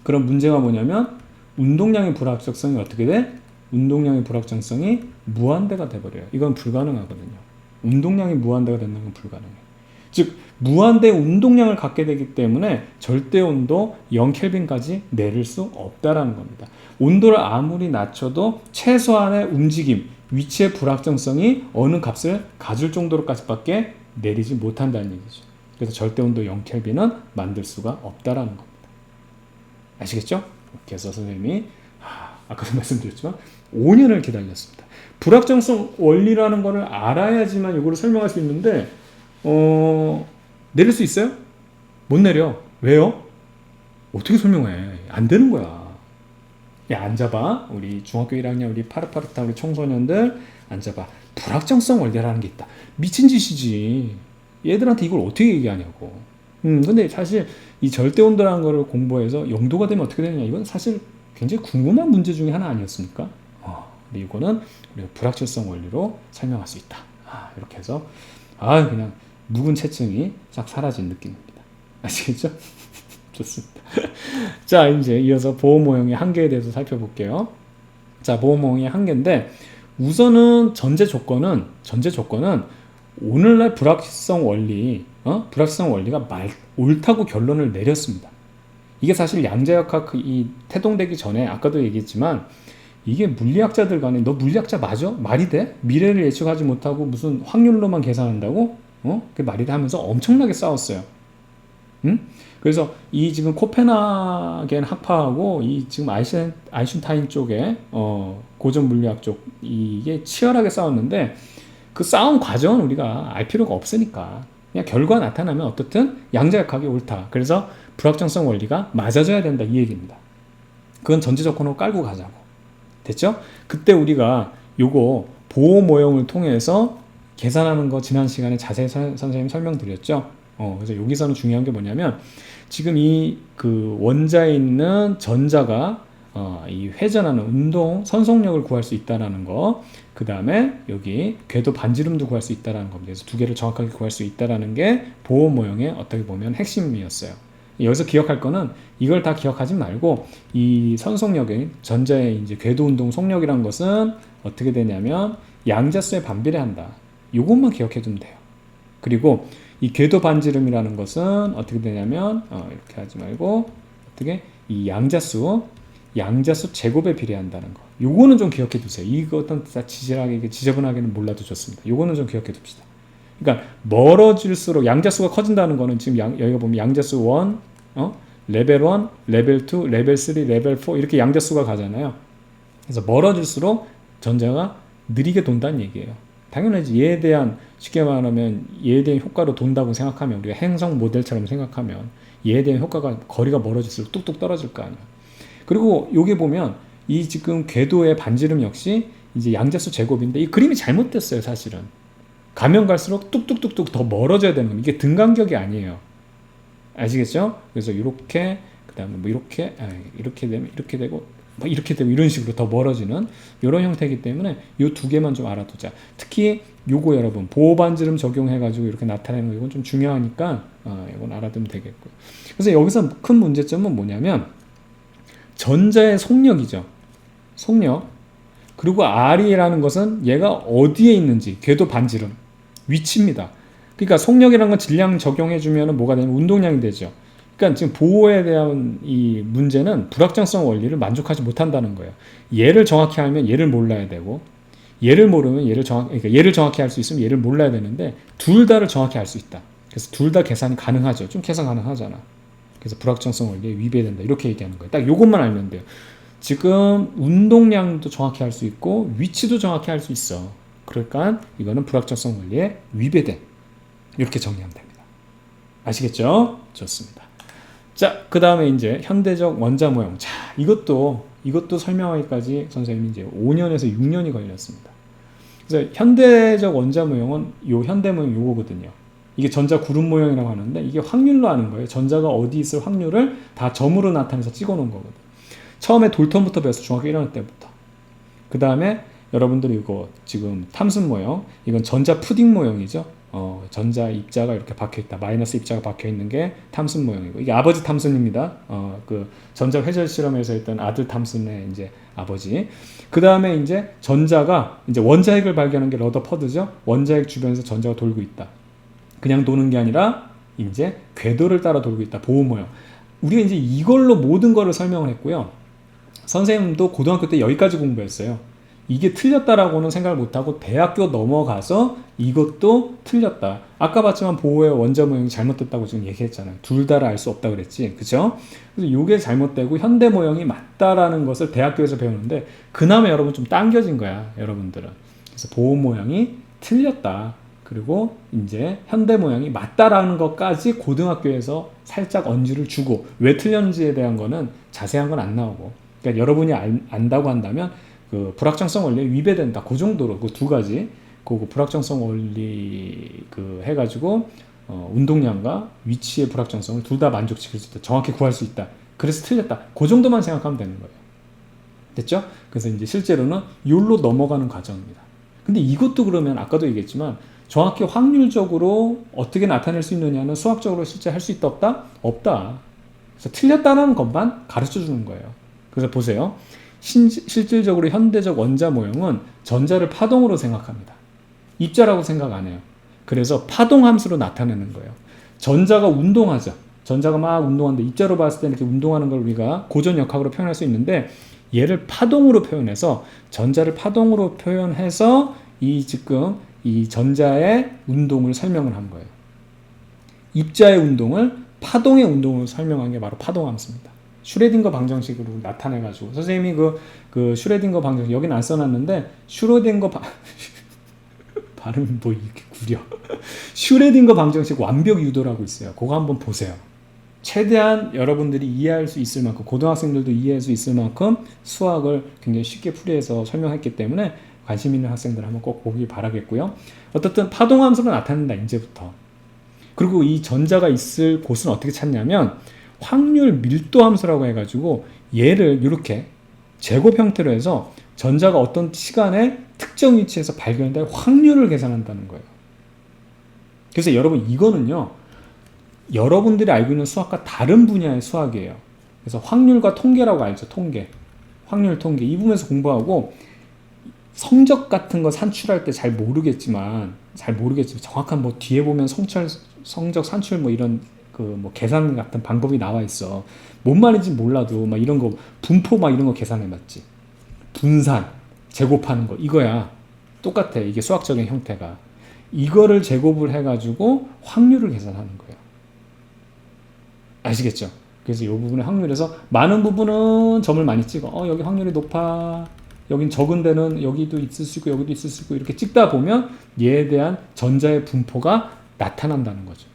그럼 문제가 뭐냐면 운동량의 불확정성이 어떻게 돼? 운동량의 불확정성이 무한대가 돼버려요. 이건 불가능하거든요. 운동량이 무한대가 된다는 건 불가능해요. 즉 무한대의 운동량을 갖게 되기 때문에 절대 온도 0켈빈까지 내릴 수 없다라는 겁니다. 온도를 아무리 낮춰도 최소한의 움직임, 위치의 불확정성이 어느 값을 가질 정도로까지밖에 내리지 못한다는 얘기죠. 그래서 절대 온도 0켈빈은 만들 수가 없다라는 겁니다. 아시겠죠? 이렇게 해서 선생님이 아까도 말씀드렸지만 5년을 기다렸습니다. 불확정성 원리라는 거를 알아야지만 이거를 설명할 수 있는데 내릴 수 있어요? 못 내려. 왜요? 어떻게 설명해? 안 되는 거야. 야, 앉아봐. 우리 중학교 1학년 우리 파릇파릇한 우리 청소년들 앉아봐. 불확정성 원리라는 게 있다. 미친 짓이지. 얘들한테 이걸 어떻게 얘기하냐고. 근데 사실 이 절대온도라는 거를 공부해서 0도가 되면 어떻게 되느냐, 이건 사실 굉장히 궁금한 문제 중에 하나 아니었습니까? 근데 이거는 우리가 불확실성 원리로 설명할 수 있다. 이렇게 해서 그냥 묵은 체증이 싹 사라진 느낌입니다. 아시겠죠? 좋습니다. 자, 이제 이어서 보호 모형의 한계에 대해서 살펴볼게요. 자, 보호 모형의 한계인데 우선은 전제 조건은 오늘날 불확실성 원리가 옳다고 결론을 내렸습니다. 이게 사실 양자역학 이 태동되기 전에 아까도 얘기했지만 이게 물리학자들 간에 너 물리학자 맞아? 말이 돼? 미래를 예측하지 못하고 무슨 확률로만 계산한다고? 그게 말이 돼 하면서 엄청나게 싸웠어요. 그래서 이 지금 코펜하겐 학파하고 이 지금 아인슈타인 쪽에 고전 물리학 쪽 이게 치열하게 싸웠는데 그 싸움 과정은 우리가 알 필요가 없으니까 그냥 결과 나타나면 어떻든 양자역학이 옳다. 그래서 불확정성 원리가 맞아줘야 된다 이 얘기입니다. 그건 전제 조건으로 깔고 가자고. 됐죠? 그때 우리가 요거 보호 모형을 통해서 계산하는 거 지난 시간에 자세히 선생님 설명드렸죠. 그래서 여기서는 중요한 게 뭐냐면 지금 이 그 원자에 있는 전자가 이 회전하는 운동 선속력을 구할 수 있다라는 거, 그 다음에 여기 궤도 반지름도 구할 수 있다라는 겁니다. 그래서 두 개를 정확하게 구할 수 있다라는 게 보호 모형의 어떻게 보면 핵심이었어요. 여기서 기억할 거는 이걸 다 기억하지 말고 이 선속력의 전자의 이제 궤도 운동 속력이란 것은 어떻게 되냐면 양자수에 반비례한다. 이것만 기억해 두면 돼요. 그리고 이 궤도 반지름이라는 것은 어떻게 되냐면 이렇게 하지 말고 어떻게 이 양자수 제곱에 비례한다는 거. 요거는 좀 기억해 두세요. 이것은 지질하게 지저분하게는 몰라도 좋습니다. 요거는 좀 기억해 둡시다. 그러니까 멀어질수록 양자수가 커진다는 거는 지금 여기가 보면 양자수 1, 레벨 1, 레벨 2, 레벨 3, 레벨 4 이렇게 양자수가 가잖아요. 그래서 멀어질수록 전자가 느리게 돈다는 얘기예요. 당연하지. 얘에 대한 쉽게 말하면 얘에 대한 효과로 돈다고 생각하면 우리가 행성 모델처럼 생각하면 얘에 대한 효과가 거리가 멀어질수록 뚝뚝 떨어질 거 아니에요. 그리고 여기 보면 이 지금 궤도의 반지름 역시 이제 양자수 제곱인데 이 그림이 잘못됐어요. 사실은 가면 갈수록 뚝뚝뚝뚝 더 멀어져야 되는 겁니다. 이게 등간격이 아니에요. 아시겠죠? 그래서 이렇게 그다음에 뭐 이렇게 되면 이렇게 되고 뭐 이렇게 되고 이런 식으로 더 멀어지는 이런 형태이기 때문에 이 두 개만 좀 알아두자. 특히 요거 여러분 보호 반지름 적용해 가지고 이렇게 나타내는 거 이건 좀 중요하니까 이건 알아두면 되겠고요. 그래서 여기서 큰 문제점은 뭐냐면 전자의 속력이죠. 속력. 그리고 R이라는 것은 얘가 어디에 있는지 궤도 반지름 위치입니다. 그러니까 속력이라는 건 질량 적용해주면 뭐가 되냐면 운동량이 되죠. 그러니까 지금 보호에 대한 이 문제는 불확정성 원리를 만족하지 못한다는 거예요. 얘를 정확히 알면 얘를 몰라야 되고 얘를 모르면 그러니까 얘를 정확히 알 수 있으면 얘를 몰라야 되는데 둘 다를 정확히 알 수 있다. 그래서 둘 다 계산이 가능하죠. 좀 계산 가능하잖아. 그래서 불확정성 원리에 위배된다. 이렇게 얘기하는 거예요. 딱 요것만 알면 돼요. 지금 운동량도 정확히 알 수 있고 위치도 정확히 알 수 있어. 그러니까 이거는 불확정성 원리에 위배된 이렇게 정리하면 됩니다. 아시겠죠? 좋습니다. 자, 그 다음에 이제 현대적 원자 모형. 자, 이것도 설명하기까지 선생님이 이제 5년에서 6년이 걸렸습니다. 그래서 현대적 원자 모형은 요 현대 모형 요거거든요. 이게 전자 구름 모형이라고 하는데 이게 확률로 하는 거예요. 전자가 어디 있을 확률을 다 점으로 나타내서 찍어 놓은 거거든요. 처음에 돌턴부터 배웠어. 중학교 1학년 때부터. 그 다음에 여러분들이 이거 지금 탐슨 모형, 이건 전자 푸딩 모형이죠. 전자 입자가 이렇게 박혀 있다. 마이너스 입자가 박혀 있는 게 탐슨 모형이고, 이게 아버지 탐슨입니다. 그 전자 회절 실험에서 했던 아들 탐슨의 이제 아버지. 그 다음에 이제 전자가 이제 원자핵을 발견한 게 러더퍼드죠. 원자핵 주변에서 전자가 돌고 있다. 그냥 도는 게 아니라 이제 궤도를 따라 돌고 있다. 보호 모형. 우리가 이제 이걸로 모든 거를 설명을 했고요. 선생님도 고등학교 때 여기까지 공부했어요. 이게 틀렸다라고는 생각을 못하고 대학교 넘어가서 이것도 틀렸다. 아까 봤지만 보호의 원자 모형이 잘못됐다고 지금 얘기했잖아요. 둘 다를 알 수 없다 그랬지. 그죠? 그래서 이게 잘못되고 현대 모형이 맞다라는 것을 대학교에서 배우는데 그나마 여러분 좀 당겨진 거야. 여러분들은. 그래서 보호 모형이 틀렸다. 그리고 이제 현대 모형이 맞다라는 것까지 고등학교에서 살짝 언지를 주고 왜 틀렸는지에 대한 거는 자세한 건 안 나오고, 그러니까 여러분이 안다고 한다면 그 불확정성 원리에 위배된다. 그 정도로 그 두 가지 그 불확정성 원리 그 해가지고 운동량과 위치의 불확정성을 둘 다 만족시킬 수 있다. 정확히 구할 수 있다. 그래서 틀렸다. 그 정도만 생각하면 되는 거예요. 됐죠? 그래서 이제 실제로는 욜로 넘어가는 과정입니다. 근데 이것도 그러면 아까도 얘기했지만 정확히 확률적으로 어떻게 나타낼 수 있느냐는 수학적으로 실제 할 수 있다 없다? 없다. 그래서 틀렸다는 것만 가르쳐 주는 거예요. 그래서 보세요. 실질적으로 현대적 원자 모형은 전자를 파동으로 생각합니다. 입자라고 생각 안 해요. 그래서 파동 함수로 나타내는 거예요. 전자가 운동하죠. 전자가 막 운동하는데 입자로 봤을 때 이렇게 운동하는 걸 우리가 고전역학으로 표현할 수 있는데 얘를 파동으로 표현해서 전자를 파동으로 표현해서 지금 이 전자의 운동을 설명을 한 거예요. 입자의 운동을 파동의 운동으로 설명한 게 바로 파동함수입니다. 슈레딩거 방정식으로 나타내가지고 선생님이 그 슈레딩거 방정식 여기는 안 써놨는데 슈레딩거 발음이 뭐 이렇게 구려. 슈레딩거 방정식 완벽 유도라고 있어요. 그거 한번 보세요. 최대한 여러분들이 이해할 수 있을 만큼, 고등학생들도 이해할 수 있을 만큼 수학을 굉장히 쉽게 풀이해서 설명했기 때문에 관심 있는 학생들 한번 꼭 보기 바라겠고요. 어떻든 파동함수가 나타난다 이제부터. 그리고 이 전자가 있을 곳은 어떻게 찾냐면 확률 밀도 함수라고 해가지고 얘를 이렇게 제곱 형태로 해서 전자가 어떤 시간에 특정 위치에서 발견될 확률을 계산한다는 거예요. 그래서 여러분 이거는요, 여러분들이 알고 있는 수학과 다른 분야의 수학이에요. 그래서 확률과 통계라고 알죠. 통계. 확률 통계. 이 부분에서 공부하고 성적 같은 거 산출할 때 잘 모르겠지만 정확한 뭐 뒤에 보면 성적 산출 뭐 이런 그 뭐 계산 같은 방법이 나와 있어. 뭔 말인지 몰라도 막 이런 거 분포 막 이런 거 계산해 봤지. 분산, 제곱하는 거 이거야. 똑같아. 이게 수학적인 형태가. 이거를 제곱을 해가지고 확률을 계산하는 거예요. 아시겠죠? 그래서 이 부분의 확률에서 많은 부분은 점을 많이 찍어. 여기 확률이 높아. 여긴 적은 데는 여기도 있을 수 있고 여기도 있을 수 있고 이렇게 찍다 보면 얘에 대한 전자의 분포가 나타난다는 거죠.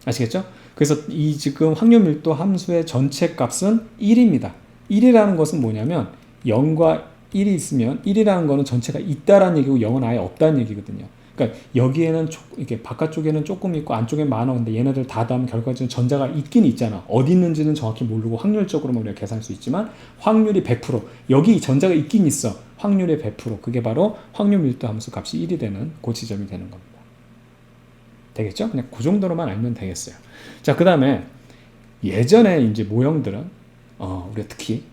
아시겠죠? 그래서 이 지금 확률 밀도 함수의 전체 값은 1입니다. 1이라는 것은 뭐냐면 0과 1이 있으면 1이라는 거는 전체가 있다라는 얘기고 0은 아예 없다는 얘기거든요. 그러니까 여기에는 이렇게 바깥쪽에는 조금 있고 안쪽에 많아. 근데 얘네들 다 더하면 결과적으로 전자가 있긴 있잖아. 어디 있는지는 정확히 모르고 확률적으로만 우리가 계산할 수 있지만 확률이 100%. 여기 전자가 있긴 있어. 확률의 100%. 그게 바로 확률 밀도 함수 값이 1이 되는 그 지점이 되는 겁니다. 되겠죠? 그냥 그 정도로만 알면 되겠어요. 자, 그 다음에 예전에 이제 모형들은 우리가 특히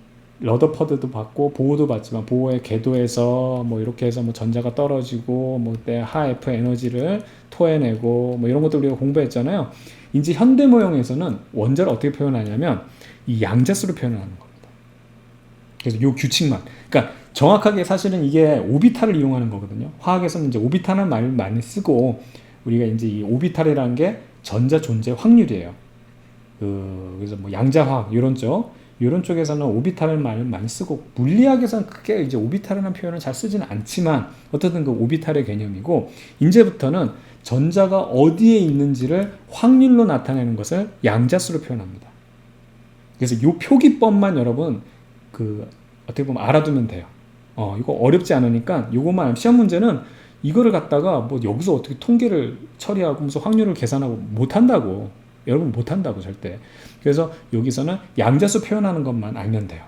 러더퍼드도 봤고 보호도 봤지만 보호의 궤도에서 뭐 이렇게 해서 뭐 전자가 떨어지고 뭐 그때 하F 에너지를 토해내고 뭐 이런 것도 우리가 공부했잖아요. 이제 현대 모형에서는 원자를 어떻게 표현하냐면 이 양자수로 표현하는 겁니다. 그래서 요 규칙만. 그러니까 정확하게 사실은 이게 오비탈을 이용하는 거거든요. 화학에서는 이제 오비탈이라는 말을 많이 쓰고 우리가 이제 이 오비탈이라는 게 전자 존재 확률이에요. 그래서 뭐 양자화학 이런 쪽에서는 오비탈을 많이 쓰고 물리학에서는 크게 이제 오비탈이라는 표현을 잘 쓰지는 않지만 어쨌든 그 오비탈의 개념이고 이제부터는 전자가 어디에 있는지를 확률로 나타내는 것을 양자수로 표현합니다. 그래서 이 표기법만 여러분 어떻게 보면 알아두면 돼요. 이거 어렵지 않으니까 이것만 시험 문제는 이거를 갖다가 뭐 여기서 어떻게 통계를 처리하고 무슨 확률을 계산하고 못한다고. 여러분 못한다고 절대. 그래서 여기서는 양자수 표현하는 것만 알면 돼요.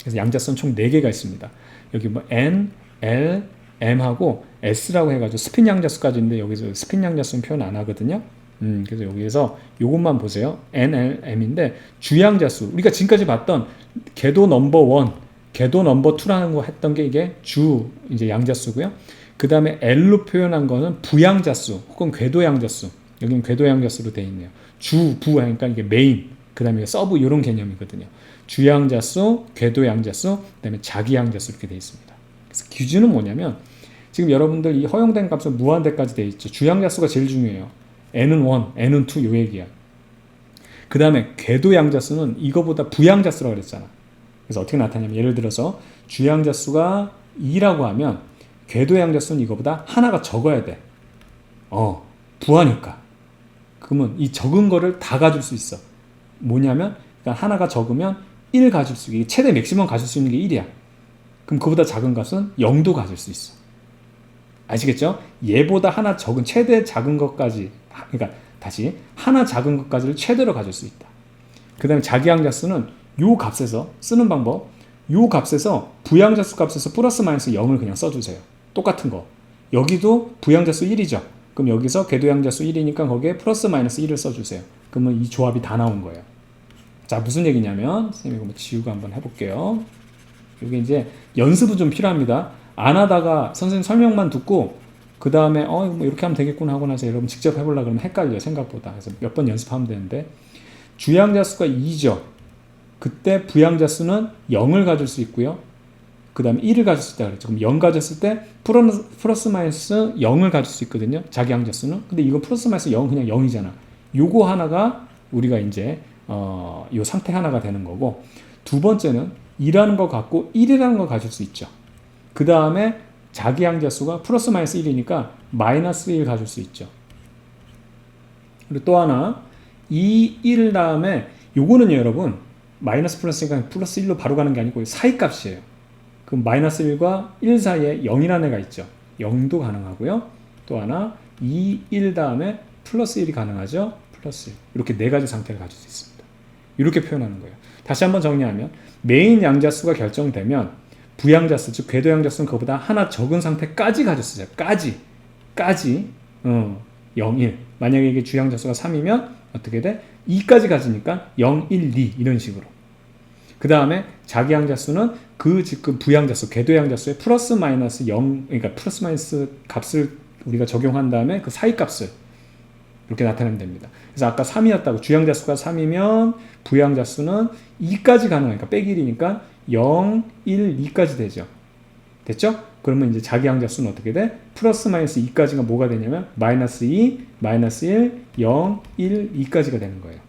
그래서 양자수는 총 4개가 있습니다. 여기 뭐 N, L, M하고 S라고 해가지고 스핀 양자수까지 있는데 여기서 스핀 양자수는 표현 안 하거든요. 그래서 여기에서 요것만 보세요. N, L, M인데 주양자수. 우리가 지금까지 봤던 궤도 넘버 1, 궤도 넘버 2라는 거 했던 게 이게 이제 양자수고요. 그 다음에 L로 표현한 거는 부양자수 혹은 궤도양자수. 여기는 궤도양자수로 되어 있네요. 부하니까 이게 메인, 그 다음에 서브 이런 개념이거든요. 주양자수, 궤도양자수, 그 다음에 자기양자수 이렇게 되어 있습니다. 그래서 기준은 뭐냐면 지금 여러분들 이 허용된 값은 무한대까지 되어 있죠. 주양자수가 제일 중요해요. n은 1, n은 2 요 얘기야. 그 다음에 궤도양자수는 이거보다 부양자수라고 그랬잖아. 그래서 어떻게 나타나냐면 예를 들어서 주양자수가 2라고 하면 궤도양자수는 이거보다 하나가 적어야 돼. 부하니까. 그러면 이 적은 거를 다 가질 수 있어. 뭐냐면 그러니까 하나가 적으면 1 가질 수 있게 최대 맥시멈 가질 수 있는 게 1이야. 그럼 그보다 작은 값은 0도 가질 수 있어. 아시겠죠? 얘보다 하나 적은 최대 작은 것까지 그러니까 다시 하나 작은 것까지를 최대로 가질 수 있다. 그 다음에 자기양자수는 요 값에서 쓰는 방법 요 값에서 부양자수 값에서 플러스 마이너스 0을 그냥 써주세요. 똑같은 거. 여기도 부양자수 1이죠. 그럼 여기서 궤도양자수 1이니까 거기에 플러스 마이너스 1을 써주세요. 그러면 이 조합이 다 나온 거예요. 자, 무슨 얘기냐면 선생님이 이거 지우고 한번 해볼게요. 이게 이제 연습은 좀 필요합니다. 안 하다가 선생님 설명만 듣고 그 다음에 뭐 이렇게 하면 되겠구나 하고 나서 여러분 직접 해보려고 그러면 헷갈려요. 생각보다. 그래서 몇 번 연습하면 되는데 주양자수가 2죠. 그때 부양자수는 0을 가질 수 있고요. 그 다음에 1을 가질 수 있다 그랬죠. 그럼 0 가졌을 때 플러스 마이너스 0을 가질 수 있거든요. 자기양자수는. 근데 이거 플러스 마이너스 0 그냥 0이잖아. 요거 하나가 우리가 이제 요 상태 하나가 되는 거고 두 번째는 2라는 거 갖고 1이라는 거 가질 수 있죠. 그 다음에 자기양자수가 플러스 마이너스 1이니까 마이너스 1 가질 수 있죠. 그리고 또 하나 2, 1 다음에 요거는요 여러분 마이너스 플러스니까 플러스 1로 바로 가는 게 아니고 사이 값이에요. 그럼 마이너스 1과 1 사이에 0이라는 애가 있죠. 0도 가능하고요. 또 하나 2, 1 다음에 플러스 1이 가능하죠. 플러스 1. 이렇게 네 가지 상태를 가질 수 있습니다. 이렇게 표현하는 거예요. 다시 한번 정리하면 메인 양자수가 결정되면 부양자수, 즉 궤도 양자수는 그거보다 하나 적은 상태까지 가졌어요. 까지 0, 1. 만약에 이게 주양자수가 3이면 어떻게 돼? 2까지 가지니까 0, 1, 2 이런 식으로. 그 다음에 자기양자수는 지금 부양자수, 궤도양자수의 플러스 마이너스 0, 그러니까 플러스 마이너스 값을 우리가 적용한 다음에 그 사이 값을 이렇게 나타내면 됩니다. 그래서 아까 3이었다고 주양자수가 3이면 부양자수는 2까지 가능하니까 빼기 1이니까 0, 1, 2까지 되죠. 됐죠? 그러면 이제 자기양자수는 어떻게 돼? 플러스 마이너스 2까지가 뭐가 되냐면 마이너스 2, 마이너스 1, 0, 1, 2까지가 되는 거예요.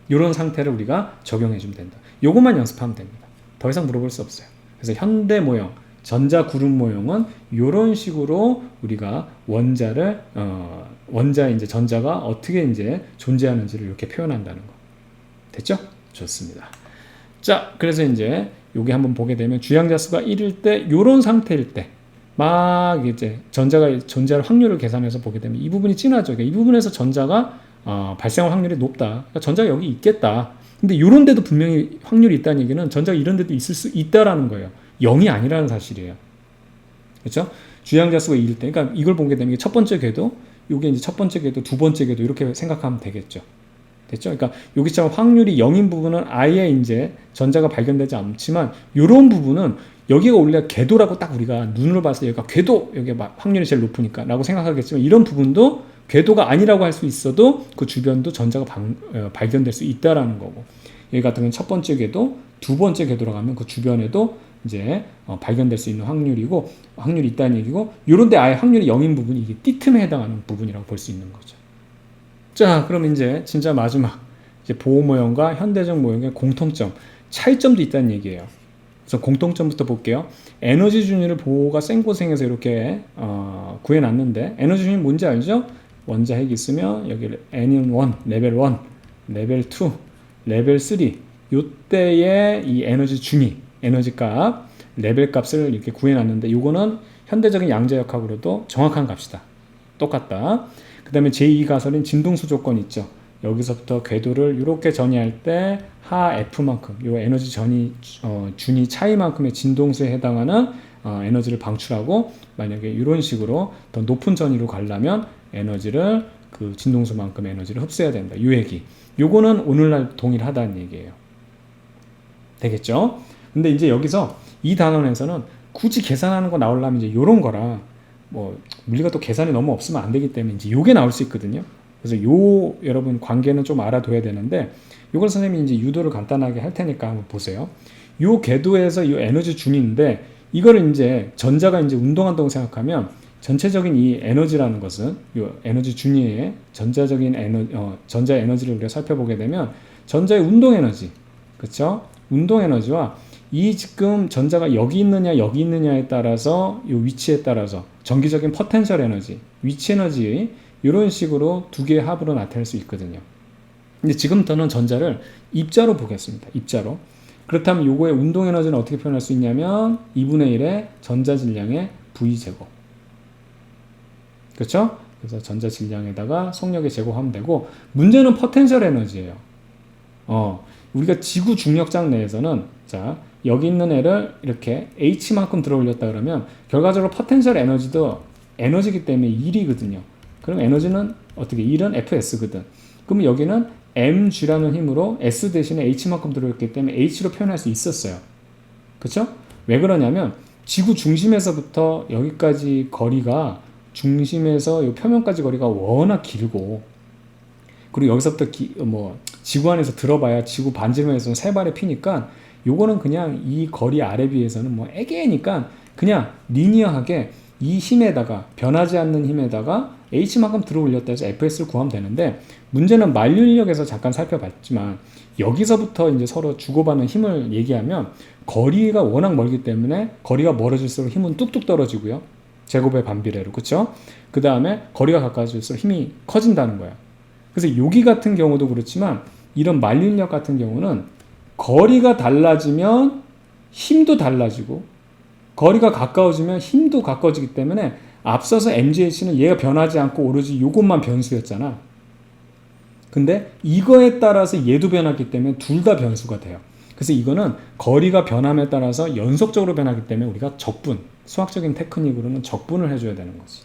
이런 상태를 우리가 적용해 주면 된다. 요것만 연습하면 됩니다. 더 이상 물어볼 수 없어요. 그래서 현대 모형, 전자 그룹 모형은 이런 식으로 우리가 원자의 이제 전자가 어떻게 이제 존재하는지를 이렇게 표현한다는 거. 됐죠? 좋습니다. 자, 그래서 이제 여기 한번 보게 되면 주양자수가 1일 때, 이런 상태일 때, 막 이제 전자가 존재할 확률을 계산해서 보게 되면 이 부분이 진하죠. 그러니까 이 부분에서 전자가 발생할 확률이 높다. 그러니까 전자가 여기 있겠다. 근데 이런 데도 분명히 확률이 있다는 얘기는 전자가 이런 데도 있을 수 있다라는 거예요. 0이 아니라는 사실이에요. 그렇죠? 주양자수가 2일 때, 그러니까 이걸 보게 되면 첫 번째 궤도, 이게 이제 첫 번째 궤도, 두 번째 궤도 이렇게 생각하면 되겠죠. 됐죠? 그러니까 여기처럼 확률이 0인 부분은 아예 이제 전자가 발견되지 않지만 이런 부분은 여기가 원래 궤도라고 딱 우리가 눈으로 봤을 때 여기가 궤도, 여기가 확률이 제일 높으니까 라고 생각하겠지만 이런 부분도 궤도가 아니라고 할 수 있어도 그 주변도 전자가 발견될 수 있다라는 거고, 여기 같은 경우는 첫 번째 궤도, 두 번째 궤도라고 하면 그 주변에도 이제 발견될 수 있는 확률이 있다는 얘기고, 이런데 아예 확률이 0인 부분이 이게 띠틈에 해당하는 부분이라고 볼 수 있는 거죠. 자, 그럼 이제 진짜 마지막 이제 보호 모형과 현대적 모형의 공통점, 차이점도 있다는 얘기예요. 그래서 공통점부터 볼게요. 에너지 준위를 보호가 센 고생해서 이렇게 구해놨는데, 에너지 준위 뭔지 알죠? 원자 핵이 있으면 여기 N1, 레벨 1, 레벨 2, 레벨 3 요때의 이 에너지 준위, 에너지 값, 레벨 값을 이렇게 구해놨는데 요거는 현대적인 양자역학으로도 정확한 값이다. 똑같다. 그 다음에 제2가설인 진동수 조건 있죠. 여기서부터 궤도를 이렇게 전이할 때 하 F만큼, 요 에너지 준위 차이만큼의 진동수에 해당하는 에너지를 방출하고, 만약에 이런 식으로 더 높은 전위로 가려면 에너지를 그 진동수만큼의 에너지를 흡수해야 된다. 요 얘기. 요거는 오늘날 동일하다는 얘기예요. 되겠죠? 근데 이제 여기서 이 단원에서는 굳이 계산하는 거 나오려면 이제 요런 거라 뭐 물리가 또 계산이 너무 없으면 안 되기 때문에 이제 요게 나올 수 있거든요. 그래서 요 여러분 관계는 좀 알아둬야 되는데, 요걸 선생님이 이제 유도를 간단하게 할 테니까 한번 보세요. 요 궤도에서 요 에너지 준위인데, 이거를 이제 전자가 이제 운동한다고 생각하면 전체적인 이 에너지라는 것은 요 에너지 준위의 전자적인 전자 에너지를 우리가 살펴보게 되면 전자의 운동 에너지, 그렇죠? 운동 에너지와 이 지금 전자가 여기 있느냐에 따라서 이 위치에 따라서 전기적인 포텐셜 에너지, 위치 에너지 이런 식으로 두 개의 합으로 나타낼 수 있거든요. 근데 지금부터는 전자를 입자로 보겠습니다. 입자로. 그렇다면 요거의 운동 에너지는 어떻게 표현할 수 있냐면 2분의 1의 전자 질량의 V제곱. 그렇죠? 그래서 전자 질량에다가 속력의 제곱하면 되고, 문제는 포텐셜 에너지예요. 우리가 지구 중력장 내에서는 자, 여기 있는 애를 이렇게 H만큼 들어 올렸다 그러면 결과적으로 포텐셜 에너지도 에너지이기 때문에 1이거든요. 그럼 에너지는 어떻게 1은 Fs거든. 그럼 여기는 mg라는 힘으로 s 대신에 h만큼 들어있기 때문에 h로 표현할 수 있었어요. 그렇죠? 왜 그러냐면 지구 중심에서부터 여기까지 거리가, 중심에서 이 표면까지 거리가 워낙 길고, 그리고 여기서부터 지구 안에서 들어봐야 지구 반지름에서는 세 발의 피니까 요거는 그냥 이 거리 아래 비해서는 뭐 애기니까 그냥 리니어하게 이 힘에다가, 변하지 않는 힘에다가 h만큼 들어 올렸다 해서 fs를 구하면 되는데, 문제는 만류인력에서 잠깐 살펴봤지만 여기서부터 이제 서로 주고받는 힘을 얘기하면 거리가 워낙 멀기 때문에 거리가 멀어질수록 힘은 뚝뚝 떨어지고요. 제곱의 반비례로. 그쵸? 그 다음에 거리가 가까워질수록 힘이 커진다는 거야. 그래서 여기 같은 경우도 그렇지만 이런 만류인력 같은 경우는 거리가 달라지면 힘도 달라지고, 거리가 가까워지면 힘도 가까워지기 때문에 앞서서 MGH는 얘가 변하지 않고 오로지 이것만 변수였잖아. 근데 이거에 따라서 얘도 변하기 때문에 둘 다 변수가 돼요. 그래서 이거는 거리가 변함에 따라서 연속적으로 변하기 때문에 우리가 적분, 수학적인 테크닉으로는 적분을 해줘야 되는 거지.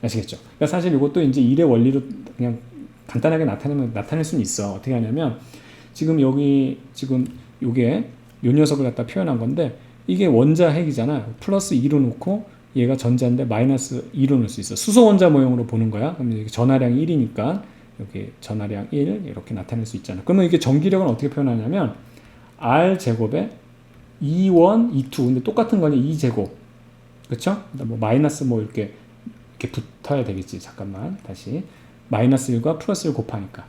아시겠죠? 그러니까 사실 이것도 이제 일의 원리로 그냥 간단하게 나타낼 수는 있어. 어떻게 하냐면 지금 여기 지금 요게 요 녀석을 갖다 표현한 건데 이게 원자 핵이잖아. 플러스 2로 놓고 얘가 전자인데 마이너스 2로 놓을 수 있어. 수소 원자 모형으로 보는 거야. 그럼 여기 전하량이 1이니까 여기 전하량 1 이렇게 나타낼 수 있잖아. 그러면 이게 전기력은 어떻게 표현하냐면 R 제곱에 E1, E2 근데 똑같은 거니 E 제곱. 그렇죠? 뭐 마이너스 뭐 이렇게 붙어야 되겠지. 잠깐만 다시 마이너스 1과 플러스 1 곱하니까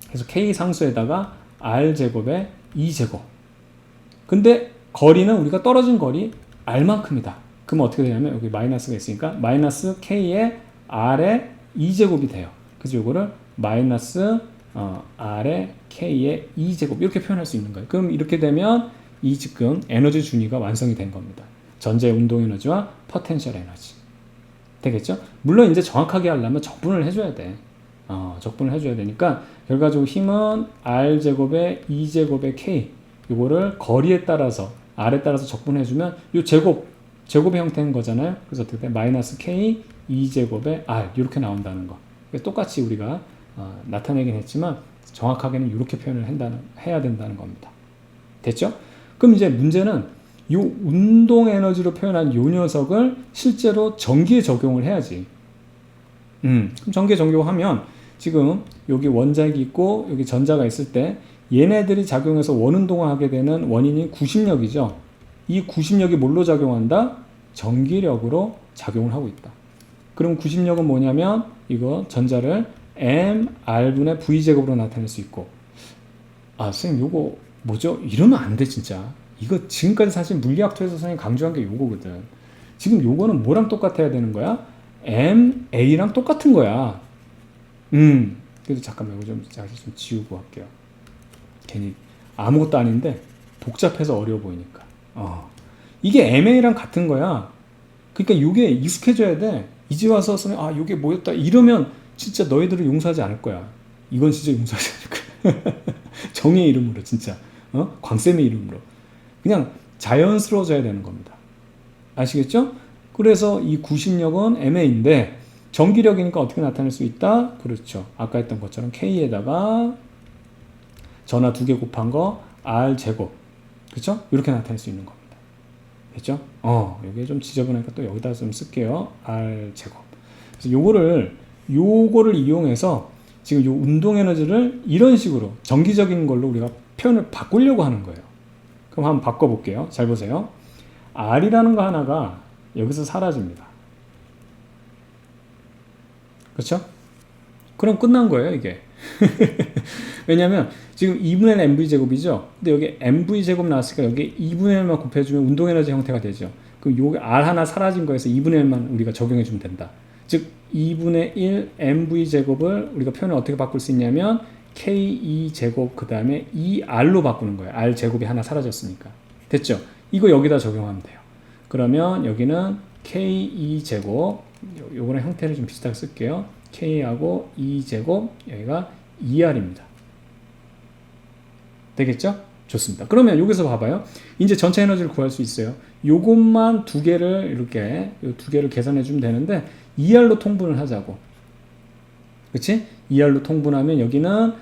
그래서 K 상수에다가 R 제곱에 E 제곱. 근데 거리는 우리가 떨어진 거리 R만큼이다. 그럼 어떻게 되냐면 여기 마이너스가 있으니까 마이너스 K에 R에 E 제곱이 돼요. 그래서 이거를 마이너스 R에 K에 E 제곱 이렇게 표현할 수 있는 거예요. 그럼 이렇게 되면 이 지금 에너지 준위가 완성이 된 겁니다. 전자의 운동 에너지와 포텐셜 에너지. 되겠죠? 물론 이제 정확하게 하려면 적분을 해줘야 돼. 적분을 해줘야 되니까 결과적으로 힘은 R제곱에 E제곱에 K 이거를 거리에 따라서 R에 따라서 적분해주면 이 제곱의 형태인 거잖아요. 그래서 어떻게 돼? 마이너스 K E제곱에 R 이렇게 나온다는 거. 똑같이 우리가 나타내긴 했지만 정확하게는 이렇게 표현을 해야 된다는 겁니다. 됐죠? 그럼 이제 문제는 이 운동 에너지로 표현한 이 녀석을 실제로 전기에 적용을 해야지. 그럼 전기에 적용하면 지금 여기 원자핵이 있고 여기 전자가 있을 때 얘네들이 작용해서 원운동을 하게 되는 원인이 구심력이죠. 이 구심력이 뭘로 작용한다? 전기력으로 작용을 하고 있다. 그럼 구심력은 뭐냐면 이거 전자를 mR분의 V제곱으로 나타낼 수 있고 선생님 요거 뭐죠? 이러면 안 돼 진짜. 이거 지금까지 사실 물리학토에서 선생님 강조한 게 요거거든. 지금 요거는 뭐랑 똑같아야 되는 거야? MA랑 똑같은 거야. 그래도 잠깐만 이거 좀 지우고 할게요. 괜히 아무것도 아닌데 복잡해서 어려워 보이니까. 이게 MA랑 같은 거야. 그러니까 요게 익숙해져야 돼. 이제 와서 선생님 요게 뭐였다 이러면 진짜 너희들을 용서하지 않을 거야. 이건 진짜 용서하지 않을 거야. 정의 이름으로 진짜 광쌤의 이름으로 그냥 자연스러워져야 되는 겁니다. 아시겠죠? 그래서 이 구심력은 MA인데 전기력이니까 어떻게 나타낼 수 있다? 그렇죠. 아까 했던 것처럼 K에다가 전하 2개 곱한 거 R 제곱. 그렇죠? 이렇게 나타낼 수 있는 겁니다. 됐죠? 여기 좀 지저분하니까 또 여기다 좀 쓸게요. R 제곱. 그래서 요거를 이용해서 지금 요 운동 에너지를 이런 식으로 전기적인 걸로 우리가 표현을 바꾸려고 하는 거예요. 그럼 한번 바꿔볼게요. 잘 보세요. R이라는 거 하나가 여기서 사라집니다. 그렇죠? 그럼 끝난 거예요, 이게. 왜냐면 지금 2분의 1 mv제곱이죠. 근데 여기 mv제곱 나왔으니까 여기 2분의 1만 곱해주면 운동에너지 형태가 되죠. 그럼 요게 R 하나 사라진 거에서 2분의 1만 우리가 적용해주면 된다. 즉 2분의 1 mv제곱을 우리가 표현을 어떻게 바꿀 수 있냐면 k2제곱 그 다음에 2r로 바꾸는 거예요. r제곱이 하나 사라졌으니까. 됐죠? 이거 여기다 적용하면 돼요. 그러면 여기는 k2제곱 요거랑 형태를 좀 비슷하게 쓸게요. k하고 2제곱 여기가 2r입니다. 되겠죠? 좋습니다. 그러면 여기서 봐봐요. 이제 전체 에너지를 구할 수 있어요. 요것만 두 개를 이렇게 요 두 개를 계산해 주면 되는데 2r로 통분을 하자고. 그치? 2r로 통분하면 여기는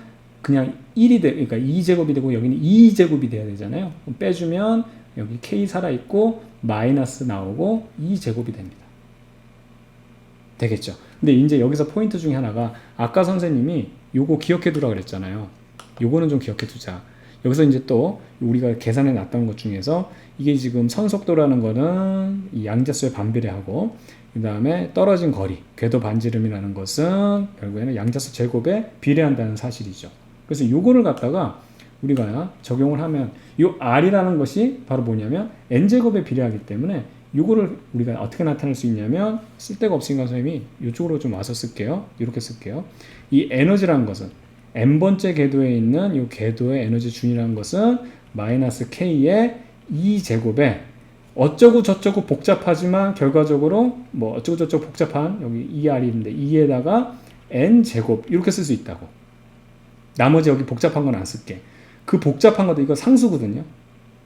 그냥 1이 돼, 그러니까 2제곱이 되고 여기는 2제곱이 돼야 되잖아요. 그럼 빼주면 여기 k 살아있고 마이너스 나오고 2제곱이 됩니다. 되겠죠? 근데 이제 여기서 포인트 중에 하나가 아까 선생님이 요거 기억해 두라 그랬잖아요. 요거는 좀 기억해 두자. 여기서 이제 또 우리가 계산해 놨던 것 중에서 이게 지금 선속도라는 거는 이 양자수에 반비례하고 그 다음에 떨어진 거리, 궤도 반지름이라는 것은 결국에는 양자수 제곱에 비례한다는 사실이죠. 그래서 요거를 갖다가 우리가 적용을 하면 요 R이라는 것이 바로 뭐냐면 N제곱에 비례하기 때문에 요거를 우리가 어떻게 나타낼 수 있냐면 쓸데가 없으니까 선생님이 이쪽으로 좀 와서 쓸게요. 이렇게 쓸게요. 이 에너지라는 것은 n번째 궤도에 있는 이 궤도의 에너지 준이라는 것은 마이너스 k의 2제곱에 어쩌고 저쩌고 복잡하지만 결과적으로 뭐 어쩌고 저쩌고 복잡한 여기 2r인데 2에다가 n제곱 이렇게 쓸 수 있다고. 나머지 여기 복잡한 건 안 쓸게. 그 복잡한 것도 이거 상수거든요.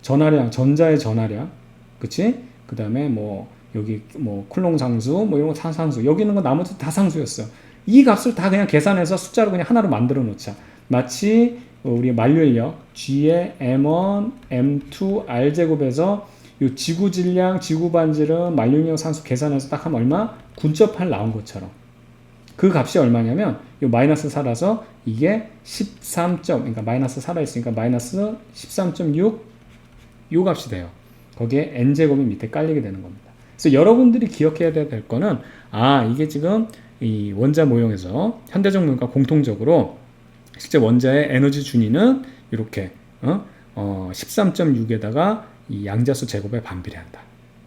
전하량, 전자의 전하량. 그치? 그 다음에 뭐, 여기 뭐, 쿨롱 상수, 뭐 이런 거 다 상수. 여기 있는 거 나머지 다 상수였어. 이 값을 다 그냥 계산해서 숫자로 그냥 하나로 만들어 놓자. 마치 우리 만류인력 G의 M1, M2, R제곱에서 요 지구 질량, 지구 반지름, 만류인력 상수 계산해서 딱 하면 얼마? 9.8 나온 것처럼. 그 값이 얼마냐면 요 마이너스 살아서 이게 13. 그러니까 마이너스 살아있으니까 마이너스 13.6 요 값이 돼요. 거기에 n제곱이 밑에 깔리게 되는 겁니다. 그래서 여러분들이 기억해야 될 거는 이게 지금 이 원자 모형에서 현대적 모형과 공통적으로 실제 원자의 에너지 준위는 이렇게 13.6에다가 이 양자수 제곱에 반비례한다.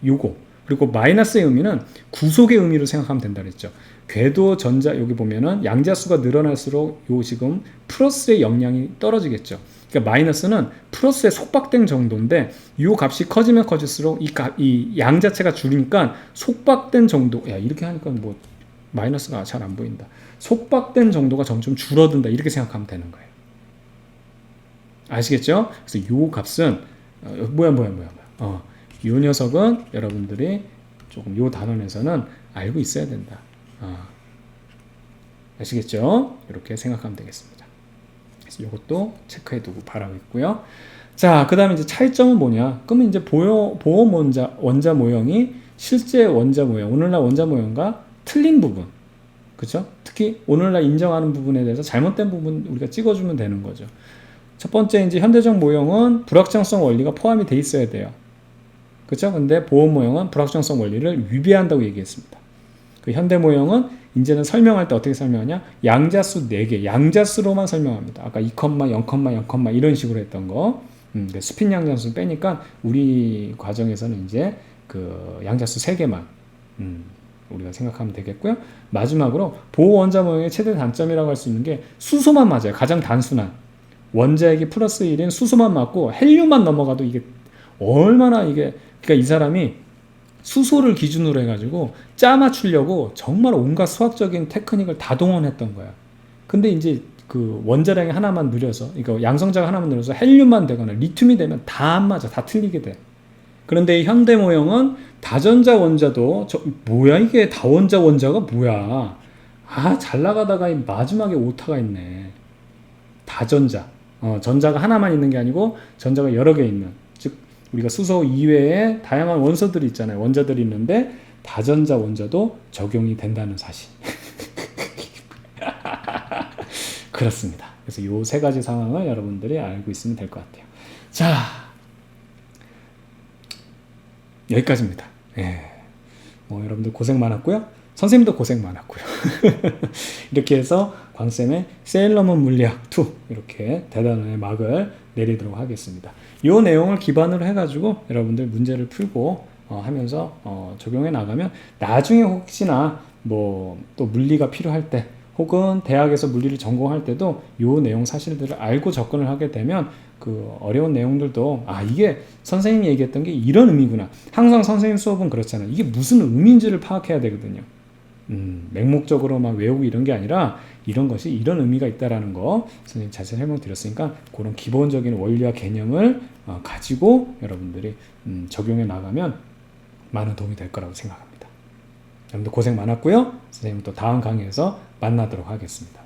요거. 그리고 마이너스의 의미는 구속의 의미로 생각하면 된다 그랬죠. 궤도 전자 여기 보면은 양자수가 늘어날수록 요 지금 플러스의 영향이 떨어지겠죠. 그러니까 마이너스는 플러스에 속박된 정도인데 요 값이 커지면 커질수록 이 양 자체가 줄이니까 속박된 정도. 야 이렇게 하니까 뭐 마이너스가 잘 안 보인다. 속박된 정도가 점점 줄어든다 이렇게 생각하면 되는 거예요. 아시겠죠? 그래서 요 값은 요 녀석은 여러분들이 조금 요 단원에서는 알고 있어야 된다. 아시겠죠? 이렇게 생각하면 되겠습니다. 그래서 이것도 체크해 두고 바라고 있고요. 자, 그 다음에 이제 차이점은 뭐냐? 그러면 이제 보험 원자 모형이 실제 원자 모형, 오늘날 원자 모형과 틀린 부분, 그렇죠? 특히 오늘날 인정하는 부분에 대해서 잘못된 부분 우리가 찍어주면 되는 거죠. 첫 번째 이제 현대적 모형은 불확정성 원리가 포함이 돼 있어야 돼요. 그렇죠? 근데 보험 모형은 불확정성 원리를 위배한다고 얘기했습니다. 그 현대 모형은 이제는 설명할 때 어떻게 설명하냐? 양자수 4개, 양자수로만 설명합니다. 아까 2, 0, 이런 식으로 했던 거. 스핀 양자수 빼니까 우리 과정에서는 이제 그 양자수 3개만 우리가 생각하면 되겠고요. 마지막으로 보원자 모형의 최대 단점이라고 할 수 있는 게 수소만 맞아요. 가장 단순한 원자핵이 플러스 1인 수소만 맞고 헬륨만 넘어가도 이게 얼마나 이게 그러니까 이 사람이 수소를 기준으로 해가지고 짜 맞추려고 정말 온갖 수학적인 테크닉을 다 동원했던 거야. 근데 이제 그 원자량이 하나만 느려서, 그러니까 양성자가 하나만 느려서 헬륨만 되거나 리튬이 되면 다 안 맞아, 다 틀리게 돼. 그런데 이 현대 모형은 다전자 원자도 뭐야 이게 다원자 원자가 뭐야? 잘 나가다가 마지막에 오타가 있네. 다전자. 전자가 하나만 있는 게 아니고 전자가 여러 개 있는. 즉 우리가 수소 이외에 다양한 원소들이 있잖아요. 원자들이 있는데 다전자 원자도 적용이 된다는 사실. 그렇습니다. 그래서 이 3가지 상황을 여러분들이 알고 있으면 될 것 같아요. 자, 여기까지입니다. 뭐 여러분들 고생 많았고요. 선생님도 고생 많았고요. 이렇게 해서 광쌤의 세일러문 물리학 2 이렇게 대단원의 막을 내리도록 하겠습니다. 이 내용을 기반으로 해가지고 여러분들 문제를 풀고 하면서 적용해 나가면 나중에 혹시나 뭐 또 물리가 필요할 때 혹은 대학에서 물리를 전공할 때도 이 내용 사실들을 알고 접근을 하게 되면 그 어려운 내용들도 이게 선생님이 얘기했던 게 이런 의미구나. 항상 선생님 수업은 그렇잖아요. 이게 무슨 의미인지를 파악해야 되거든요. 맹목적으로 막 외우고 이런 게 아니라 이런 것이 이런 의미가 있다라는 거 선생님 자세히 설명드렸으니까 그런 기본적인 원리와 개념을 가지고 여러분들이 적용해 나가면 많은 도움이 될 거라고 생각합니다. 여러분들 고생 많았고요. 선생님 또 다음 강의에서 만나도록 하겠습니다.